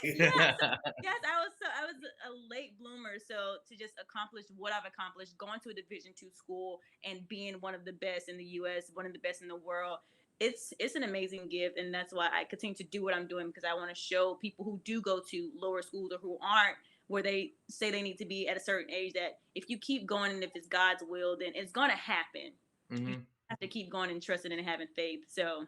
Yes, yes, I was a late bloomer. So to just accomplish what I've accomplished, going to a Division II school and being one of the best in the U.S., one of the best in the world, it's an amazing gift, and that's why I continue to do what I'm doing, because I want to show people who do go to lower schools or who aren't where they say they need to be at a certain age, that if you keep going and if it's God's will, then it's gonna happen. You have to keep going and trusting and having faith. So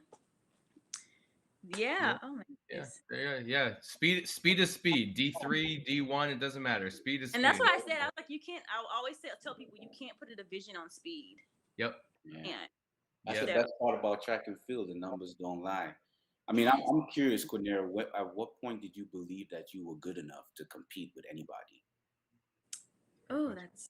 yeah. Oh my goodness. Yeah. Speed is speed. D3, D1, it doesn't matter. Speed is And that's speed. what I said. I was like, you can't. I always tell people you can't put a division on speed. Yep. Yeah. And That's the Yeah. best part about track and field. The numbers don't lie. I mean, I'm curious, Quanera, at what point did you believe that you were good enough to compete with anybody? oh, that's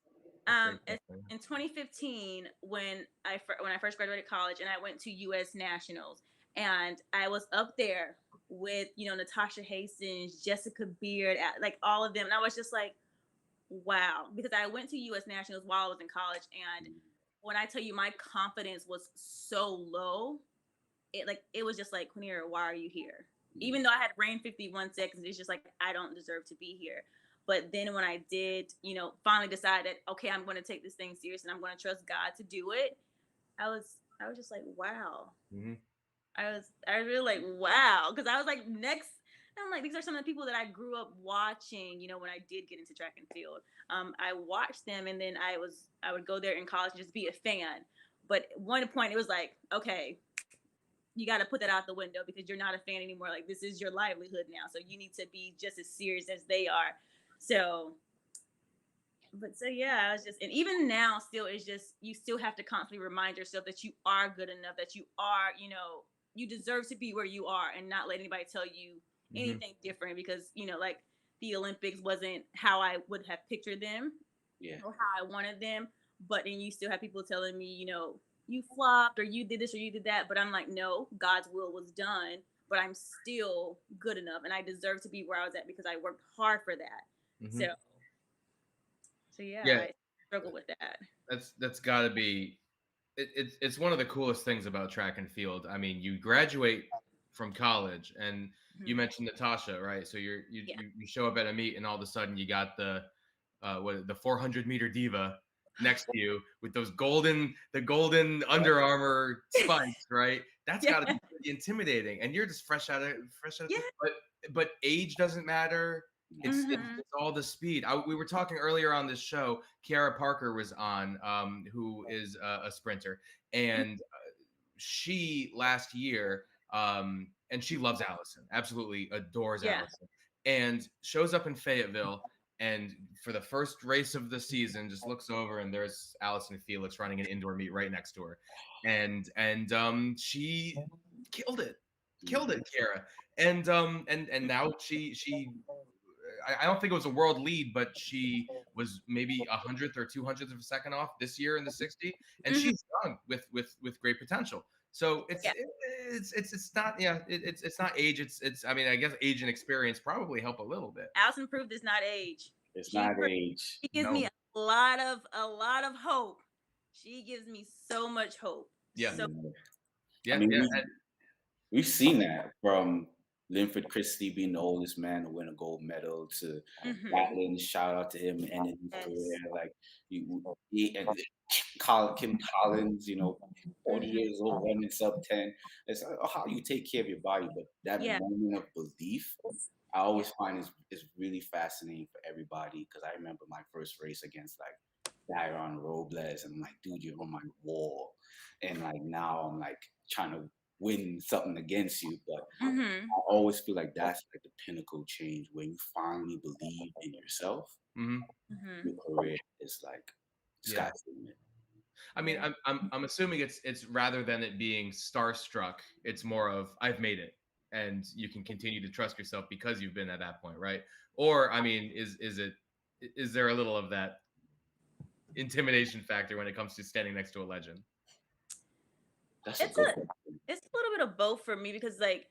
in 2015 when I first graduated college and I went to U.S. Nationals, and I was up there with Natasha Hastings, Jessica Beard, like all of them, and I was just like, wow, because I went to U.S. Nationals while I was in college, and when I tell you my confidence was so low, it was just like, Quanera, why are you here? Even though I had ran 51 seconds, it's just like, I don't deserve to be here. But then when I did, finally decide that, okay, I'm going to take this thing serious and I'm going to trust God to do it, I was just like, wow. I was really like, wow, because I was like, next. I'm like, these are some of the people that I grew up watching. When I did get into track and field, I watched them, and then I would go there in college and just be a fan. But at one point, it was like, okay, you got to put that out the window because you're not a fan anymore. Like, this is your livelihood now, so you need to be just as serious as they are. So yeah, I was just, and even now still, it's just, you still have to constantly remind yourself that you are good enough, that you are, you deserve to be where you are, and not let anybody tell you anything different, because like the Olympics wasn't how I would have pictured them, or how I wanted them. But then you still have people telling me, you flopped, or you did this, or you did that. But I'm like, no, God's will was done, but I'm still good enough, and I deserve to be where I was at because I worked hard for that. So yeah, I struggle with that. That's got to be it's one of the coolest things about track and field. I mean, you graduate from college, and you mentioned Natasha, right? So you show up at a meet, and all of a sudden you got the 400-meter diva next to you with those golden Under Armour spikes, right? That's got to be pretty intimidating, and you're just fresh out of but age doesn't matter. It's all the speed. We were talking earlier on this show. Kiara Parker was on, who is a sprinter, and she last year, and she loves Allison, absolutely adores Allison, and shows up in Fayetteville. And for the first race of the season, just looks over, and there's Allison Felix running an indoor meet right next to her, and she killed it, Kiara, and now she I don't think it was a world lead, but she was maybe 100th or 200th of a second off this year in the 60, and she's young with great potential. So it's not it's not age. It's I mean, I guess age and experience probably help a little bit. Allison proved it's not age. It's not age. She gives me a lot of hope. She gives me so much hope. Yeah. So, I mean, we've seen that from Linford Christie being the oldest man to win a gold medal, to Gatlin, shout out to him, ending his career. Like Kim Collins, 40 years old, running sub-10. It's like, how you take care of your body, but that moment of belief, I always find is really fascinating for everybody, because I remember my first race against like Dairon Robles, and I'm like, dude, you're on my wall, and like now I'm like trying to win something against you, but I always feel like that's like the pinnacle change, when you finally believe in yourself. Your career is like sky's the limit. I mean, I'm assuming it's rather than it being starstruck, it's more of I've made it. and you can continue to trust yourself because you've been at that point, right? Or I mean, is there a little of that intimidation factor when it comes to standing next to a legend? That's a It's good a question. it's a little bit of both for me because like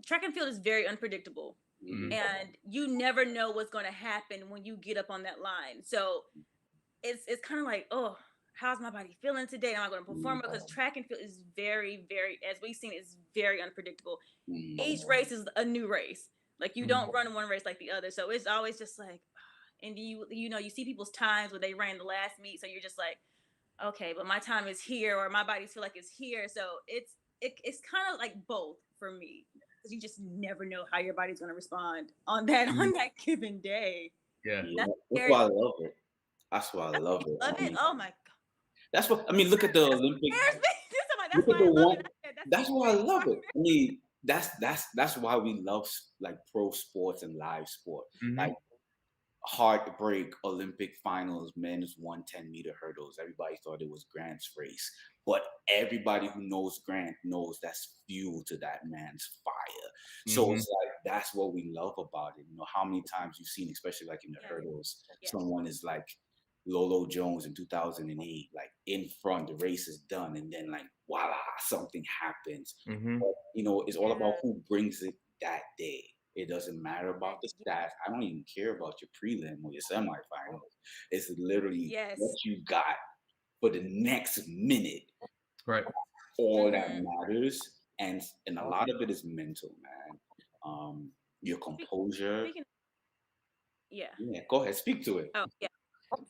track and field is very unpredictable. Mhm. And you never know what's going to happen when you get up on that line. So it's kind of like, oh, how's my body feeling today? Am I going to perform? Because track and field is very, very, as we've seen, is very unpredictable. Each race is a new race. Like you don't run one race like the other. So it's always just like, and you know, you see people's times where they ran the last meet. So you're just like, okay, but my time is here, or my bodies feel like it's here. So it's kind of like both for me, because you just never know how your body's going to respond on that given day. Yeah. Yeah, That's that's scary. why I love it. That's why I love it. Love I it. mean, Oh my god. that's what I mean. Look at the That Olympic. scares me. That's Look why at the I love one. it. I said, That's why I love it. I mean, that's why we love like pro sports and live sport. Mhm. Like heartbreak Olympic finals, men's 110-meter hurdles. Everybody thought it was Grant's race, but everybody who knows Grant knows that's fuel to that man's fire. So Mhm. it's like that's what we love about it. You know, how many times you've seen, especially like in the hurdles, Yeah. someone is like Lolo Jones in 2008, like in front, the race is done, and then like voila, something happens. Mhm. But you know, it's all about Yeah. who brings it that day. It doesn't matter about the stats. I don't even care about your prelim or your semifinals. It's literally Yes. what you got for the next minute. Right. All that matters, and a lot of it is mental, man. Your composure. Speaking, yeah. Yeah, go ahead, speak to it. Oh yeah.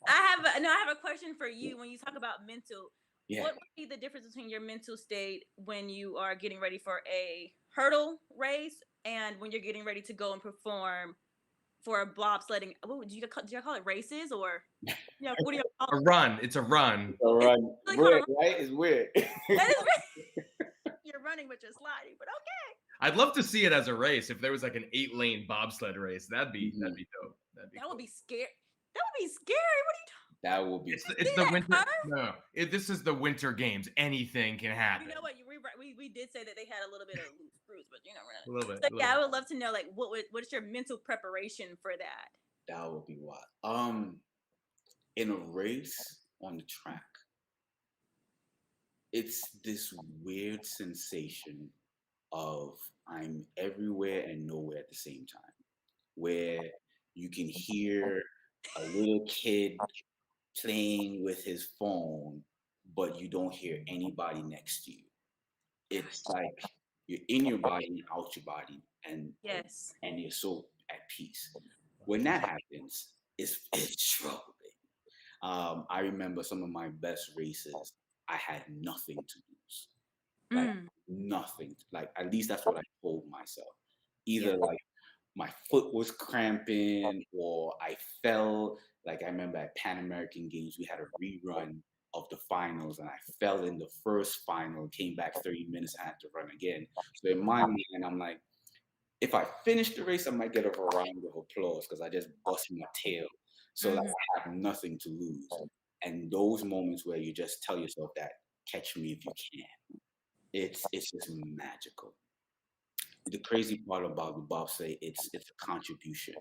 I have a question for you. When you talk about mental, Yeah. what would be the difference between your mental state when you are getting ready for a hurdle race and when you're getting ready to go and perform for a bobsledding? What would you call it, races, or yeah? What do you call A run. It's a run. All it? right. It's really Weird, called right? It's weird. that is you're running but you're sliding, but okay. I'd love to see it as a race. If there was like an 8-lane bobsled race, that'd be Mhm. dope. That'd be That cool. would be scary. That would be scary. What are you talking? That would be. It's See the that winter. curve? No, this is the winter games. Anything can happen. You know what? We did say that they had a little bit of loose screws, but you know we're A little bit. not. a So little yeah, I bit. would love to know like what is your mental preparation for that? That would be wild. In a race on the track, it's this weird sensation of I'm everywhere and nowhere at the same time, where you can hear a little kid playing with his phone, but you don't hear anybody next to you. It's like you're in your body and out your body, and Yes. you're so at peace. When that happens, it's troubling. I remember some of my best races. I had nothing to lose, like nothing. Like at least that's what I told myself. Either Yeah. like my foot was cramping or I fell. Like I remember at Pan American Games, we had a rerun of the finals and I fell in the first final, came back 30 minutes, I had to run again. So in my mind, I'm like, if I finish the race, I might get a round of applause because I just bust my tail. So like I have nothing to lose. And those moments where you just tell yourself that, catch me if you can. It's just magical. The crazy part about the bobsleigh, it's a contribution.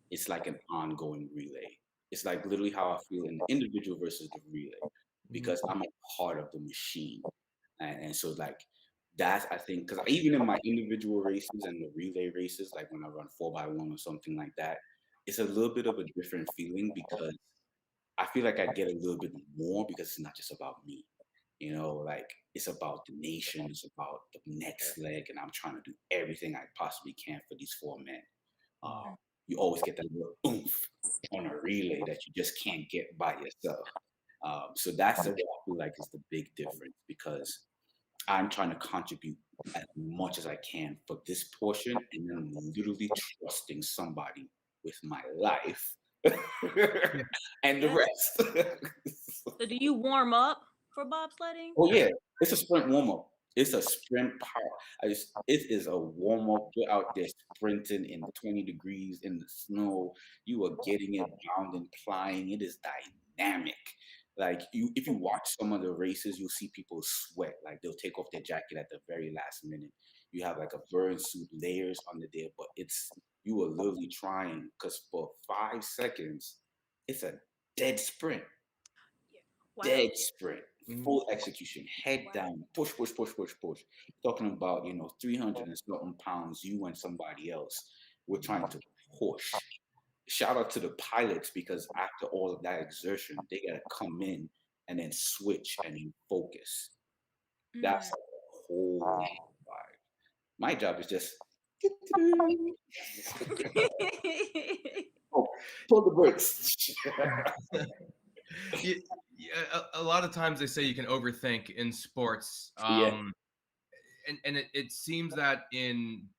It's like an ongoing relay. It's like literally how I feel in the individual versus the relay, because I'm a part of the machine, and so like that's I think because even in my individual races and the relay races, like when I run 4x1 or something like that, it's a little bit of a different feeling because I feel like I get a little bit more because it's not just about me. You know, like it's about the nation, it's about the next leg, and I'm trying to do everything I possibly can for these four men. You always get that little oomph on a relay that you just can't get by yourself. So that's what I feel like is the big difference because I'm trying to contribute as much as I can for this portion, and then I'm literally trusting somebody with my life and the rest. So do you warm up for bobsledding? Oh yeah, it's a sprint warm up. It's a sprint power. It is a warm up. You're out there sprinting in 20 degrees in the snow. You are getting it bound and plying. It is dynamic. Like if you watch some of the races, you'll see people sweat. Like they'll take off their jacket at the very last minute. You have like a burn suit, layers under there, but it's you are literally trying because for 5 seconds, it's a dead sprint, Yeah. Wow. dead sprint, Mhm. full execution, head Wow. down, push, push, push, push, push. Talking about 300 and something pounds, you and somebody else. We're trying to push. Shout out to the pilots because after all of that exertion, they gotta come in and then switch and then focus. That's Mm. like a whole vibe. My job is just oh, pull the brakes. Yeah, yeah, a lot of times they say you can overthink in sports. Yeah, And it seems that in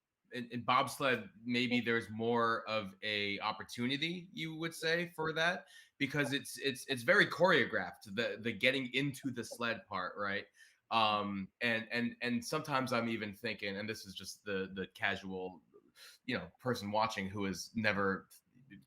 bobsled maybe there's more of a opportunity, you would say, for that, because it's very choreographed, the getting into the sled part, right? And sometimes I'm even thinking, and this is just the casual person watching who has never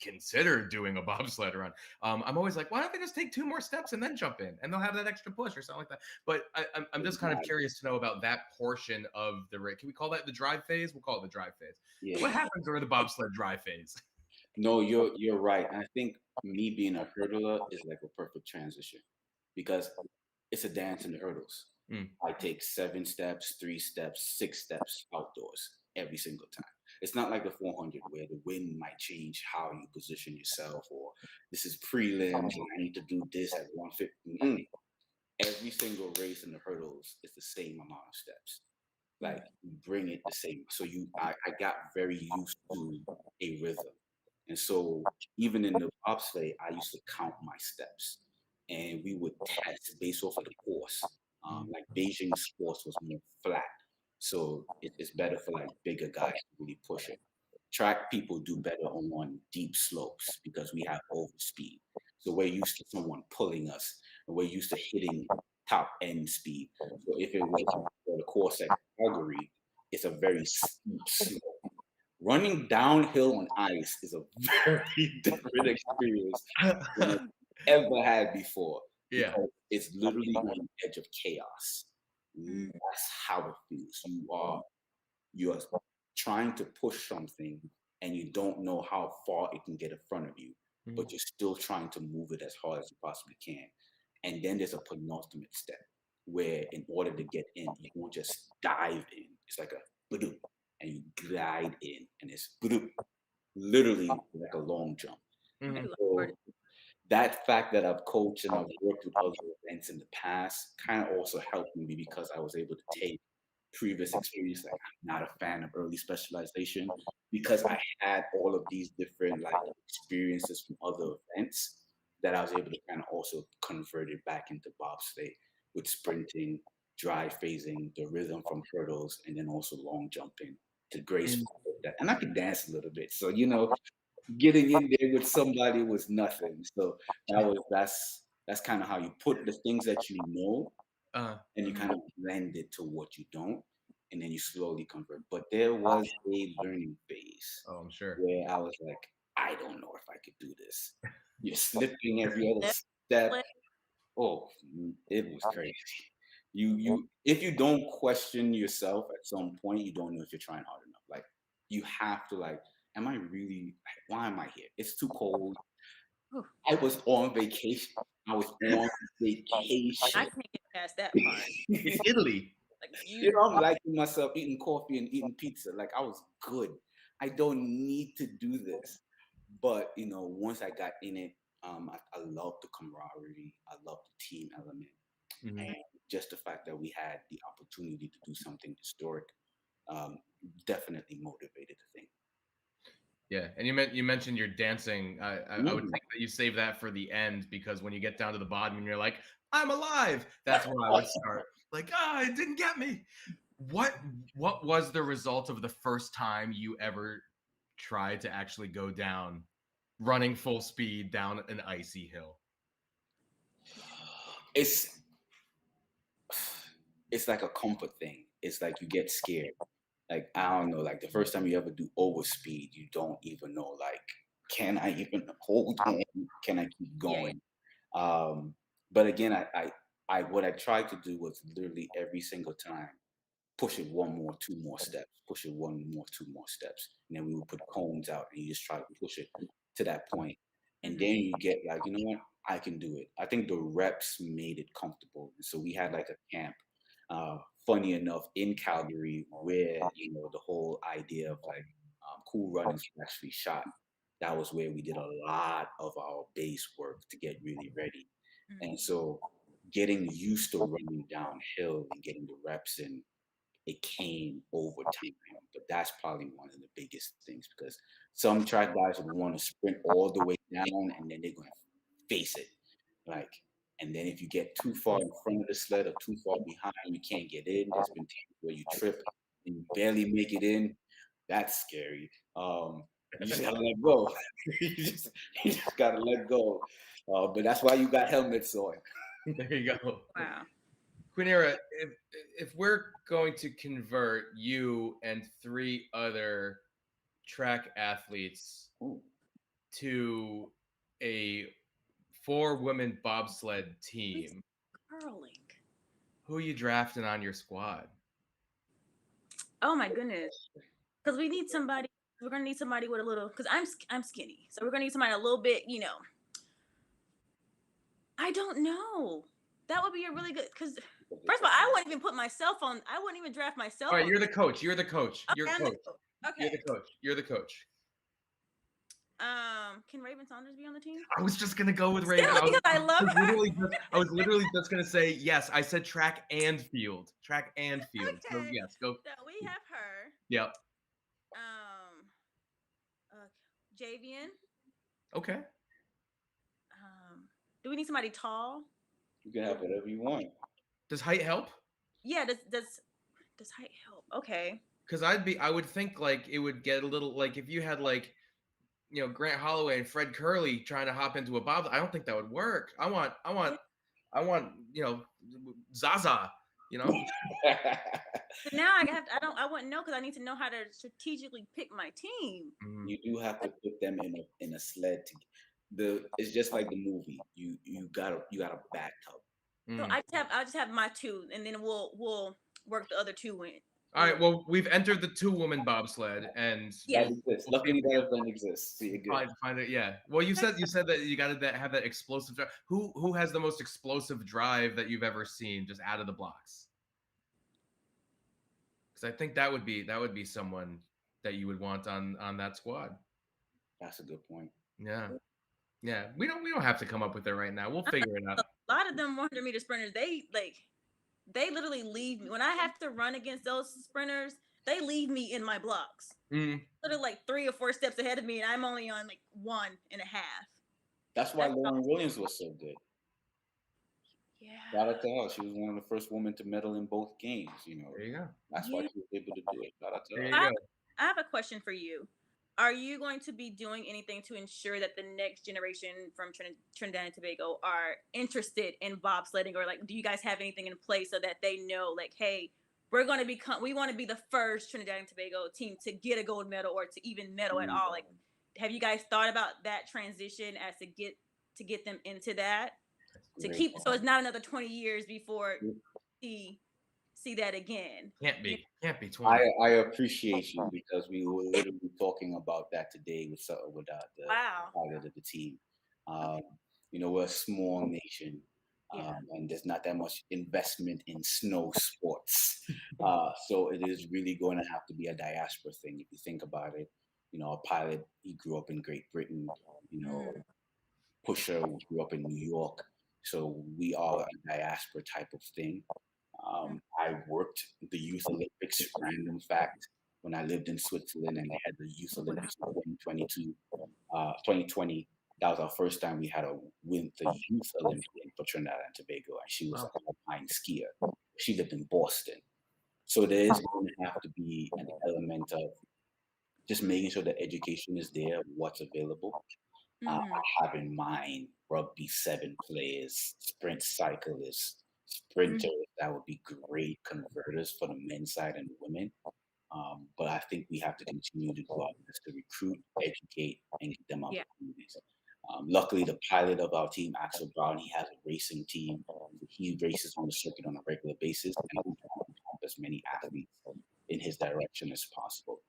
considered doing a bobsled run. I'm always like, why don't they just take two more steps and then jump in, and they'll have that extra push or something like that. But I'm just kind of exactly. curious to know about that portion of the race. Can we call that the drive phase? We'll call it the drive phase. Yeah. What happens during the bobsled drive phase? No, you're right. And I think me being a hurdler is like a perfect transition because it's a dance in the hurdles. Mm, I take 7 steps, 3 steps, 6 steps outdoors every single time. It's not like the 400 where the wind might change how you position yourself, or this is prelims and I need to do this at 150. Every single race in the hurdles is the same amount of steps. Like you bring it the same. So I got very used to a rhythm. And so even in the bobsleigh, I used to count my steps and we would test based off of the course. mm, Like Beijing's course was more flat. So it's better for like bigger guys to really push it. Track people do better on deep slopes because we have overspeed. So we're used to someone pulling us and we're used to hitting top end speed. So if it was for the course at Calgary, it's a very steep slope. Running downhill on ice is a very different experience than I've ever had before yeah. because it's literally on the edge of chaos. Mm. That's how it feels. You are trying to push something and you don't know how far it can get in front of you, Mm, but you're still trying to move it as hard as you possibly can. And then there's a penultimate step where, in order to get in, you won't just dive in. It's like a badoop, and you glide in, and it's badoop, literally like a long jump. I mhm, And do like so word. that fact that I've coached and I've worked with other events in the past kind of also helped me because I was able to take previous experience. Like I'm not a fan of early specialization because I had all of these different like experiences from other events that I was able to kind of also convert it back into bobsleigh with sprinting, dry phasing, the rhythm from hurdles, and then also long jumping to mm, graceful with that. And I could dance a little bit. So, getting in there with somebody was nothing. So that's kind of how you put the things that you know uh, and you Mhm. kind of blend it to what you don't, and then you slowly convert. But there was a learning phase oh, I'm sure. where I was like, I don't know if I could do this. You're slipping every other That's step. what- Oh, it was crazy. You if you don't question yourself at some point, you don't know if you're trying hard enough. Like you have to like, am I really like, why am I here? It's too cold. Whew. I was on vacation. I was on I vacation. can't get past that part. In Italy. Like you I'm are. liking myself eating coffee and eating pizza. Like I was good. I don't need to do this. But once I got in it, I love the camaraderie. I love the team element, Mhm. and just the fact that we had the opportunity to do something historic, um, definitely motivated the thing. Yeah, and you mentioned your dancing. I would Mhm. think that you save that for the end, because when you get down to the bottom and you're like, "I'm alive," that's where I would start. Like, "Ah, it didn't get me." What what was the result of the first time you ever tried to actually go down, running full speed down an icy hill? It's it's like a comfort thing. It's like you get scared. Like I don't know, like the first time you ever do overspeed, you don't even know like, can I even hold on? Can I keep Yeah, yeah. going? Um, But again, what I tried to do was literally every single time push it one more, two more steps, push it one more, two more steps. And then we would put cones out and you just try to push it to that point. And then you get like, you know what? I can do it. I think the reps made it comfortable. So we had like a camp, uh, funny enough, in Calgary where, the whole idea of like cool runnings was actually shot. That was where we did a lot of our base work to get really ready. And so getting used to running downhill and getting the reps in, it came over time. But that's probably one of the biggest things because some track guys would want to sprint all the way down and then they're going to face it. Like, and then if you get too far in front of the sled or too far behind, you can't get in. There's been times where you trip and you barely make it in. That's scary. You just gotta let go. you just gotta let go. But that's why you got helmets on. There you go. Wow. Quanera, if we're going to convert you and 3 other track athletes Ooh. to a 4-woman bobsled team, Curling. who are you drafting on your squad? Oh my goodness. Because we need somebody. We're gonna need somebody with a little. Because I'm skinny, so we're gonna need somebody a little bit. I don't know. That would be a really good. Because first of all, I wouldn't even put myself on. I wouldn't even draft myself. All right, you're the coach. You're the coach. Okay, You're I'm coach. the coach. Okay. You're the coach. You're the coach. Can Raven Saunders be on the team? I was just gonna go with Raven. Because I love her. I was literally just gonna say yes. I said track and field. Track and field. So Okay. yes, go. So we have her. Yep. Javian. Okay. Do we need somebody tall? You can have whatever you want. Does height help? Yeah. Does height help? Okay. Because I would think like it would get a little like if you had like Grant Holloway and Fred Curley trying to hop into a bob. I don't think that would work. I want Zaza. So now I wouldn't know because I need to know how to strategically pick my team. You do have to put them in a sled. It's just like the movie. You got a bathtub. So I just have my 2, and then we'll work the other 2 in. All right. Well, we've entered the 2-woman bobsled, and that exists. Luckily, that doesn't exist. See, find it. Yeah. Well, you said that you got to have that explosive drive. Who has the most explosive drive that you've ever seen, just out of the blocks? Because I think that would be someone that you would want on that squad. That's a good point. Yeah. Yeah. We don't have to come up with it right now. We'll figure it out. A lot of them 100-meter sprinters, they literally leave me when I have to run against those sprinters. They leave me in my blocks. Literally like 3 or 4 steps ahead of me, and I'm only on like 1.5. That's why Lauren Williams was so good. Yeah. Shout out to her. She was one of the first women to medal in both games. There you go. That's why she was able to do it. Shout out to her. I have a question for you. Are you going to be doing anything to ensure that the next generation from Trinidad and Tobago are interested in bobsledding, or like, do you guys have anything in place so that they know, like, hey, we want to be the first Trinidad and Tobago team to get a gold medal or to even medal at all? Like, have you guys thought about that transition as to get them into that? To keep so it's not another 20 years before see that again. Can't be 20. I appreciate you because we were literally talking about that today with the pilot of the team. We're a small nation, and there's not that much investment in snow sports. So it is really going to have to be a diaspora thing. If you think about it, a pilot, he grew up in Great Britain, Pusher grew up in New York. So we are a diaspora type of thing. I worked the Youth Olympics, random fact, when I lived in Switzerland, and they had the Youth Olympics in 2020. That was our first time we had a win the Youth Olympian for Trinidad and Tobago, and she was an alpine skier. She lived in Boston. So there is going to have to be an element of just making sure the education is there, what's available. I have in mind rugby 7 players, sprint cyclists, sprinters. That would be great converters for the men's side and the women. But I think we have to continue to go out to recruit, educate, and get them opportunities. Luckily, the pilot of our team, Axel Brown, he has a racing team. He races on the circuit on a regular basis, and we pump as many athletes in his direction as possible.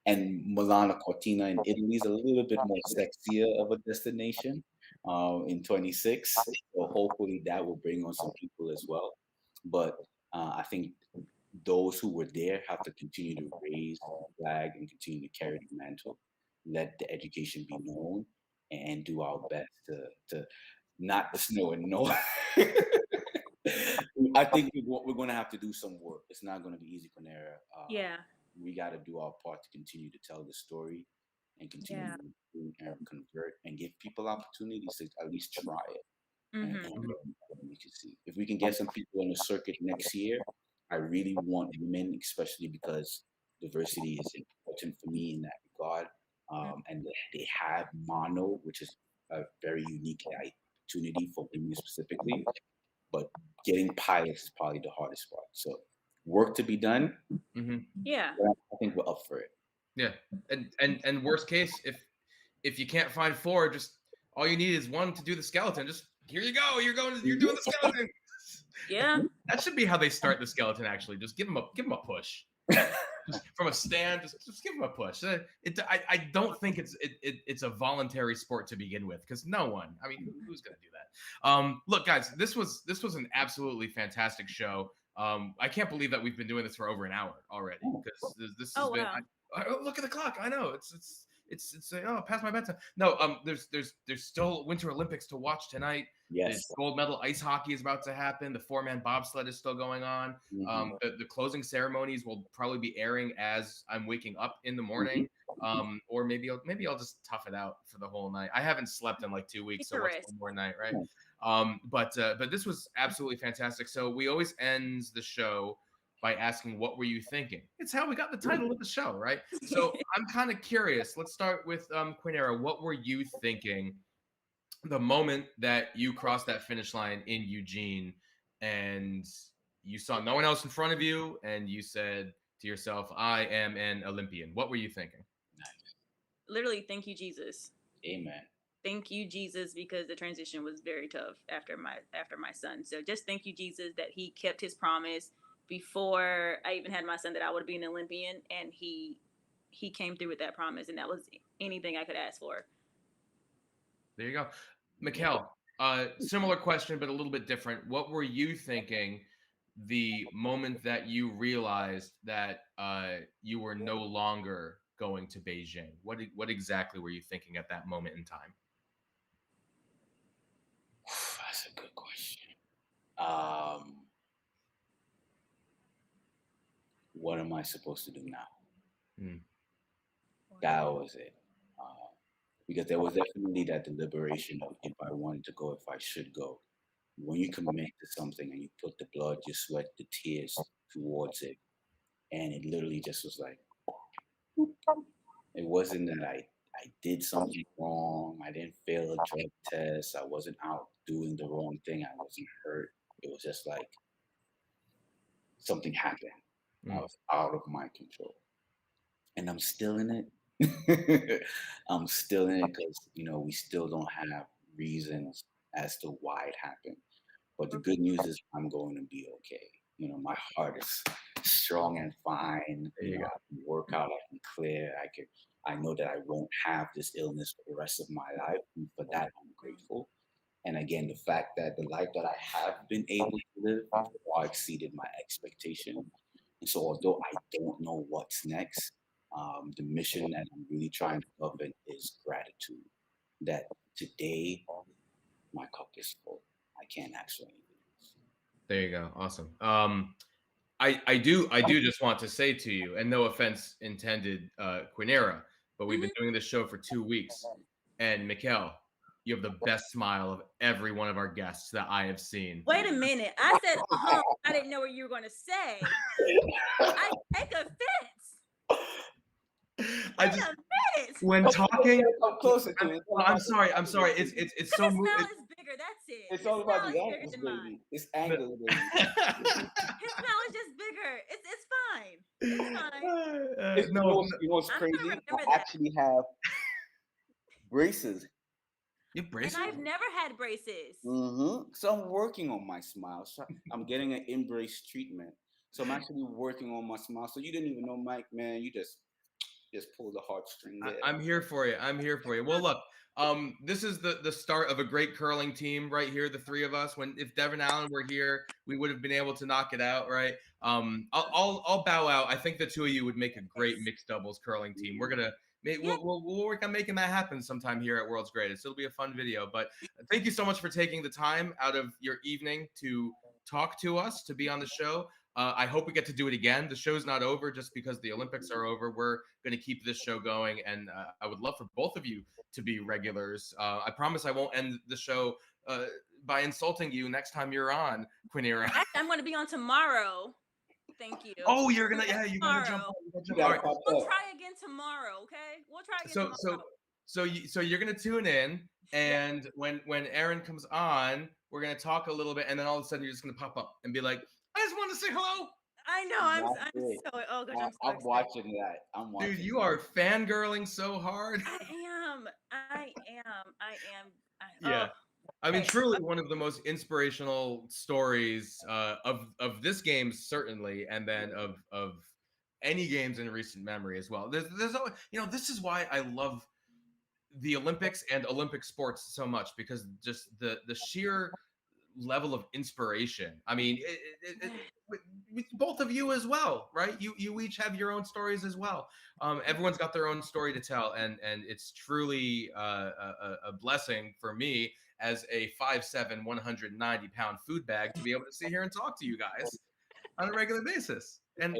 And Milano Cortina in Italy is a little bit more sexier of a destination in 26. So hopefully that will bring on some people as well. But I think those who were there have to continue to raise the flag and continue to carry the mantle, let the education be known, and do our best to not the snow and no. I think we're going to have to do some work. It's not going to be easy, Quanera. Yeah. We got to do our part to continue to tell the story and continue to improve and convert and give people opportunities to at least try it. And we can see if we can get some people on the circuit next year. I really want women, especially because diversity is important for me in that regard. And they have mono, which is a very unique opportunity for women specifically. But getting pilots is probably the hardest part. So work to be done. Yeah. I think we're up for it. Yeah. And worst case, if you can't find 4, just all you need is 1 to do the skeleton. Just here you go. You're doing the skeleton. Yeah. That should be how they start the skeleton. Actually, just give them a push. Just from a stand, just give them a push. I don't think it's a voluntary sport to begin with, because no one. I mean, who's going to do that? Look, guys, this was an absolutely fantastic show. I can't believe that we've been doing this for over an hour already, because this has been. Wow. Look at the clock. I know it's past my bedtime. No, there's still Winter Olympics to watch tonight. Yes. The gold medal ice hockey is about to happen. The 4-man bobsled is still going on. The closing ceremonies will probably be airing as I'm waking up in the morning. Or maybe I'll just tough it out for the whole night. I haven't slept in like 2 weeks, so what's one more night, right? But this was absolutely fantastic. So we always end the show by asking, what were you thinking? It's how we got the title of the show, right? So I'm kind of curious. Let's start with Quanera. What were you thinking the moment that you crossed that finish line in Eugene and you saw no one else in front of you and you said to yourself, I am an Olympian? What were you thinking? Literally, thank you, Jesus. Amen. Thank you, Jesus, because the transition was very tough after my son. So just thank you, Jesus, that he kept his promise before I even had my son, that I would be an Olympian, and he came through with that promise, and that was anything I could ask for. There you go. Mikel, similar question, but a little bit different. What were you thinking the moment that you realized that you were no longer going to Beijing? What exactly were you thinking at that moment in time? That's a good question. What am I supposed to do now? That was it. Because there was definitely that deliberation of if I wanted to go, if I should go. When you commit to something and you put the blood, your sweat, the tears towards it, and it literally just was like, it wasn't that I did something wrong. I didn't fail a drug test. I wasn't out doing the wrong thing. I wasn't hurt. It was just like something happened. I was out of my control. And I'm still in it. I'm still in it because, we still don't have reasons as to why it happened. But the good news is I'm going to be okay. My heart is strong and fine. I can work out, I can clear, I know that I won't have this illness for the rest of my life. And for that, I'm grateful. And again, the fact that the life that I have been able to live far exceeded my expectation. And so although I don't know what's next, the mission that I'm really trying to open is gratitude. That today my cup is full. I can't ask for anything else. There you go. Awesome. I do just want to say to you, and no offense intended, Quanera, but we've been doing this show for 2 weeks, and Mikel, you have the best smile of every one of our guests that I have seen. Wait a minute. I said, I didn't know what you were going to say. I take offense. When talking, I'm closer to it. I'm sorry. It's so moving. His smile is bigger. That's it. It's all about the angles, baby. It's angles, baby. His smile is just bigger. It's fine. It's fine. You know what's crazy? I actually have braces You have And braces? I've never had braces. So I'm working on my smile. So I'm getting an embrace treatment. So I'm actually working on my smile. So you didn't even know, Mike, man. You just pull the heartstring there. I'm here for you. I'm here for you. Well, look, this is the start of a great curling team right here. The three of us. If Devin Allen were here, we would have been able to knock it out, right? I'll bow out. I think the two of you would make a great mixed doubles curling team. We're gonna we'll work on making that happen sometime here at World's Greatest. It'll be a fun video. But thank you so much for taking the time out of your evening to talk to us, to be on the show. I hope we get to do it again. The show's not over just because the Olympics are over. We're going to keep this show going, and I would love for both of you to be regulars. I promise I won't end the show by insulting you next time you're on, Quanera. I'm going to be on tomorrow. Thank you. Oh, you're gonna jump on. We'll try again tomorrow, okay? We'll try again tomorrow. So you're gonna tune in, and when Aaron comes on, we're gonna talk a little bit, and then all of a sudden you're just gonna pop up and be like, I just want to say hello. I know. I'm so. Oh gosh, I'm watching that. I'm watching. Dude, you are fangirling so hard. I am. Yeah. I mean, truly one of the most inspirational stories of this game, certainly, and then of any games in recent memory as well. There's always, this is why I love the Olympics and Olympic sports so much, because just the sheer level of inspiration. I mean, with both of you as well, right? You each have your own stories as well. Everyone's got their own story to tell, and it's truly a blessing for me as a 5'7", 190-pound food bag to be able to sit here and talk to you guys on a regular basis. And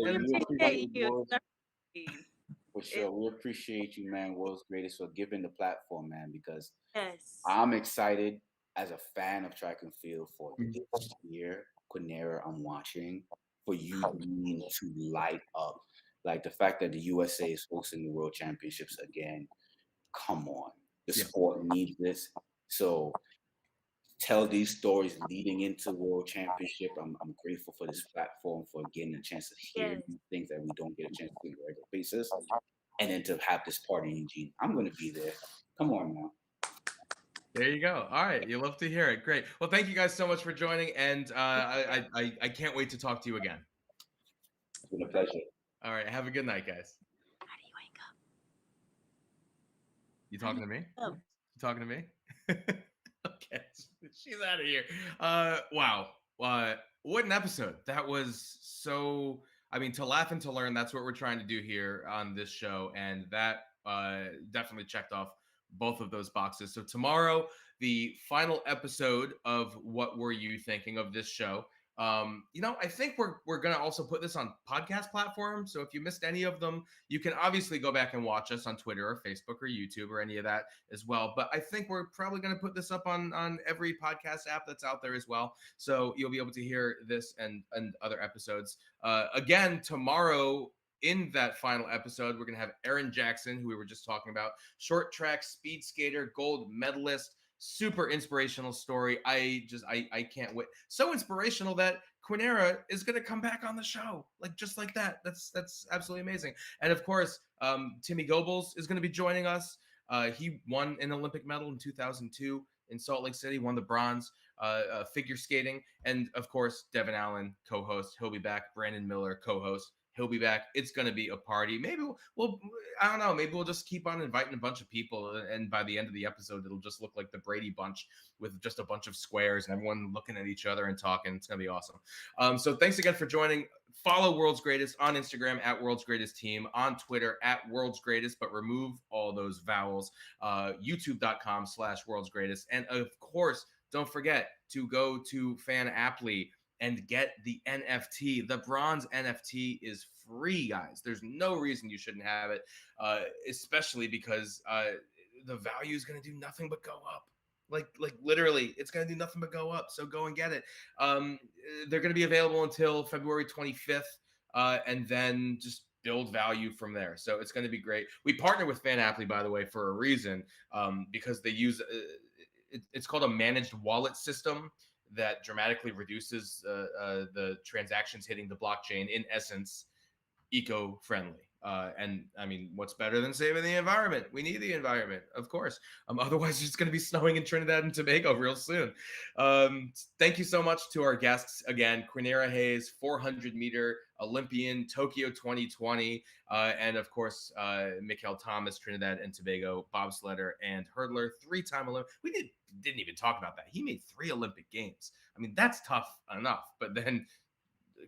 for sure, we appreciate you, man. World's Greatest, for giving the platform, man. Because I'm excited as a fan of track and field for this year, Quanera, I'm watching for you to light up. Like the fact that the USA is hosting the World Championships again. Come on. The sport needs this. So tell these stories leading into World Championship. I'm grateful for this platform, for getting a chance to hear these things that we don't get a chance to do on a regular basis. And then to have this party in Eugene. I'm going to be there. Come on now. There you go. All right. You love to hear it. Great. Well, thank you guys so much for joining. And I can't wait to talk to you again. It's been a pleasure. All right. Have a good night, guys. How do you wake up? You talking to me? Oh. You talking to me? Okay. She's out of here. Wow. What an episode. That was so, I mean, to laugh and to learn, that's what we're trying to do here on this show. And that definitely checked off both of those boxes. So tomorrow, the final episode of What Were You Thinking of this show. I think we're gonna also put this on podcast platforms. So if you missed any of them, you can obviously go back and watch us on Twitter or Facebook or YouTube or any of that as well. But I think we're probably gonna put this up on every podcast app that's out there as well. So you'll be able to hear this and other episodes. Again, tomorrow, in that final episode, we're going to have Aaron Jackson, who we were just talking about, short track speed skater, gold medalist, super inspirational story. I can't wait. So inspirational that Quanera is going to come back on the show, just like that. That's absolutely amazing. And of course, Timmy Goebbels is going to be joining us. He won an Olympic medal in 2002 in Salt Lake City, won the bronze figure skating. And of course, Devin Allen, co-host. He'll be back. Brandon Miller, co-host. He'll be back. It's going to be a party. Maybe we'll I don't know. Maybe we'll just keep on inviting a bunch of people. And by the end of the episode, it'll just look like the Brady Bunch with just a bunch of squares and everyone looking at each other and talking. It's going to be awesome. So thanks again for joining. Follow World's Greatest on Instagram at World's Greatest Team, on Twitter at World's Greatest, but remove all those vowels. YouTube.com/World's Greatest. And of course, don't forget to go to Fan Apply and get the NFT. The bronze NFT is free, guys. There's no reason you shouldn't have it, especially because the value is going to do nothing but go up. Like literally, it's going to do nothing but go up. So go and get it. They're going to be available until February 25th, and then just build value from there. So it's going to be great. We partner with Fan Apply, by the way, for a reason, because they use it's called a managed wallet system that dramatically reduces the transactions hitting the blockchain. In essence, eco-friendly. And I mean, what's better than saving the environment? We need the environment, of course. Otherwise, it's going to be snowing in Trinidad and Tobago real soon. Thank you so much to our guests again, Quanera Hayes, 400-meter Olympian, Tokyo 2020, and of course, Mikel Thomas, Trinidad and Tobago, bobsledder and hurdler, 3-time Olympian. We didn't even talk about that. He made 3 Olympic Games. I mean, that's tough enough, but then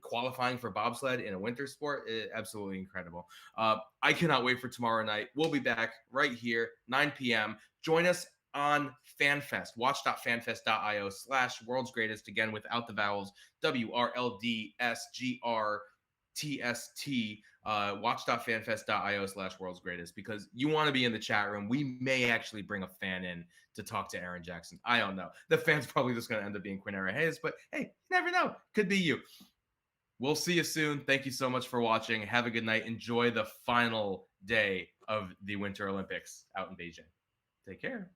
qualifying for bobsled in a winter sport, absolutely incredible. I cannot wait for tomorrow night. We'll be back right here, 9 p.m. Join us on FanFest, watch.fanfest.io/world's greatest, again, without the vowels, WRLDSGRTST, watch.fanfest.io/world's greatest, because you want to be in the chat room. We may actually bring a fan in to talk to Aaron Jackson. I don't know. The fan's probably just going to end up being Quanera Hayes, but hey, you never know. Could be you. We'll see you soon. Thank you so much for watching. Have a good night. Enjoy the final day of the Winter Olympics out in Beijing. Take care.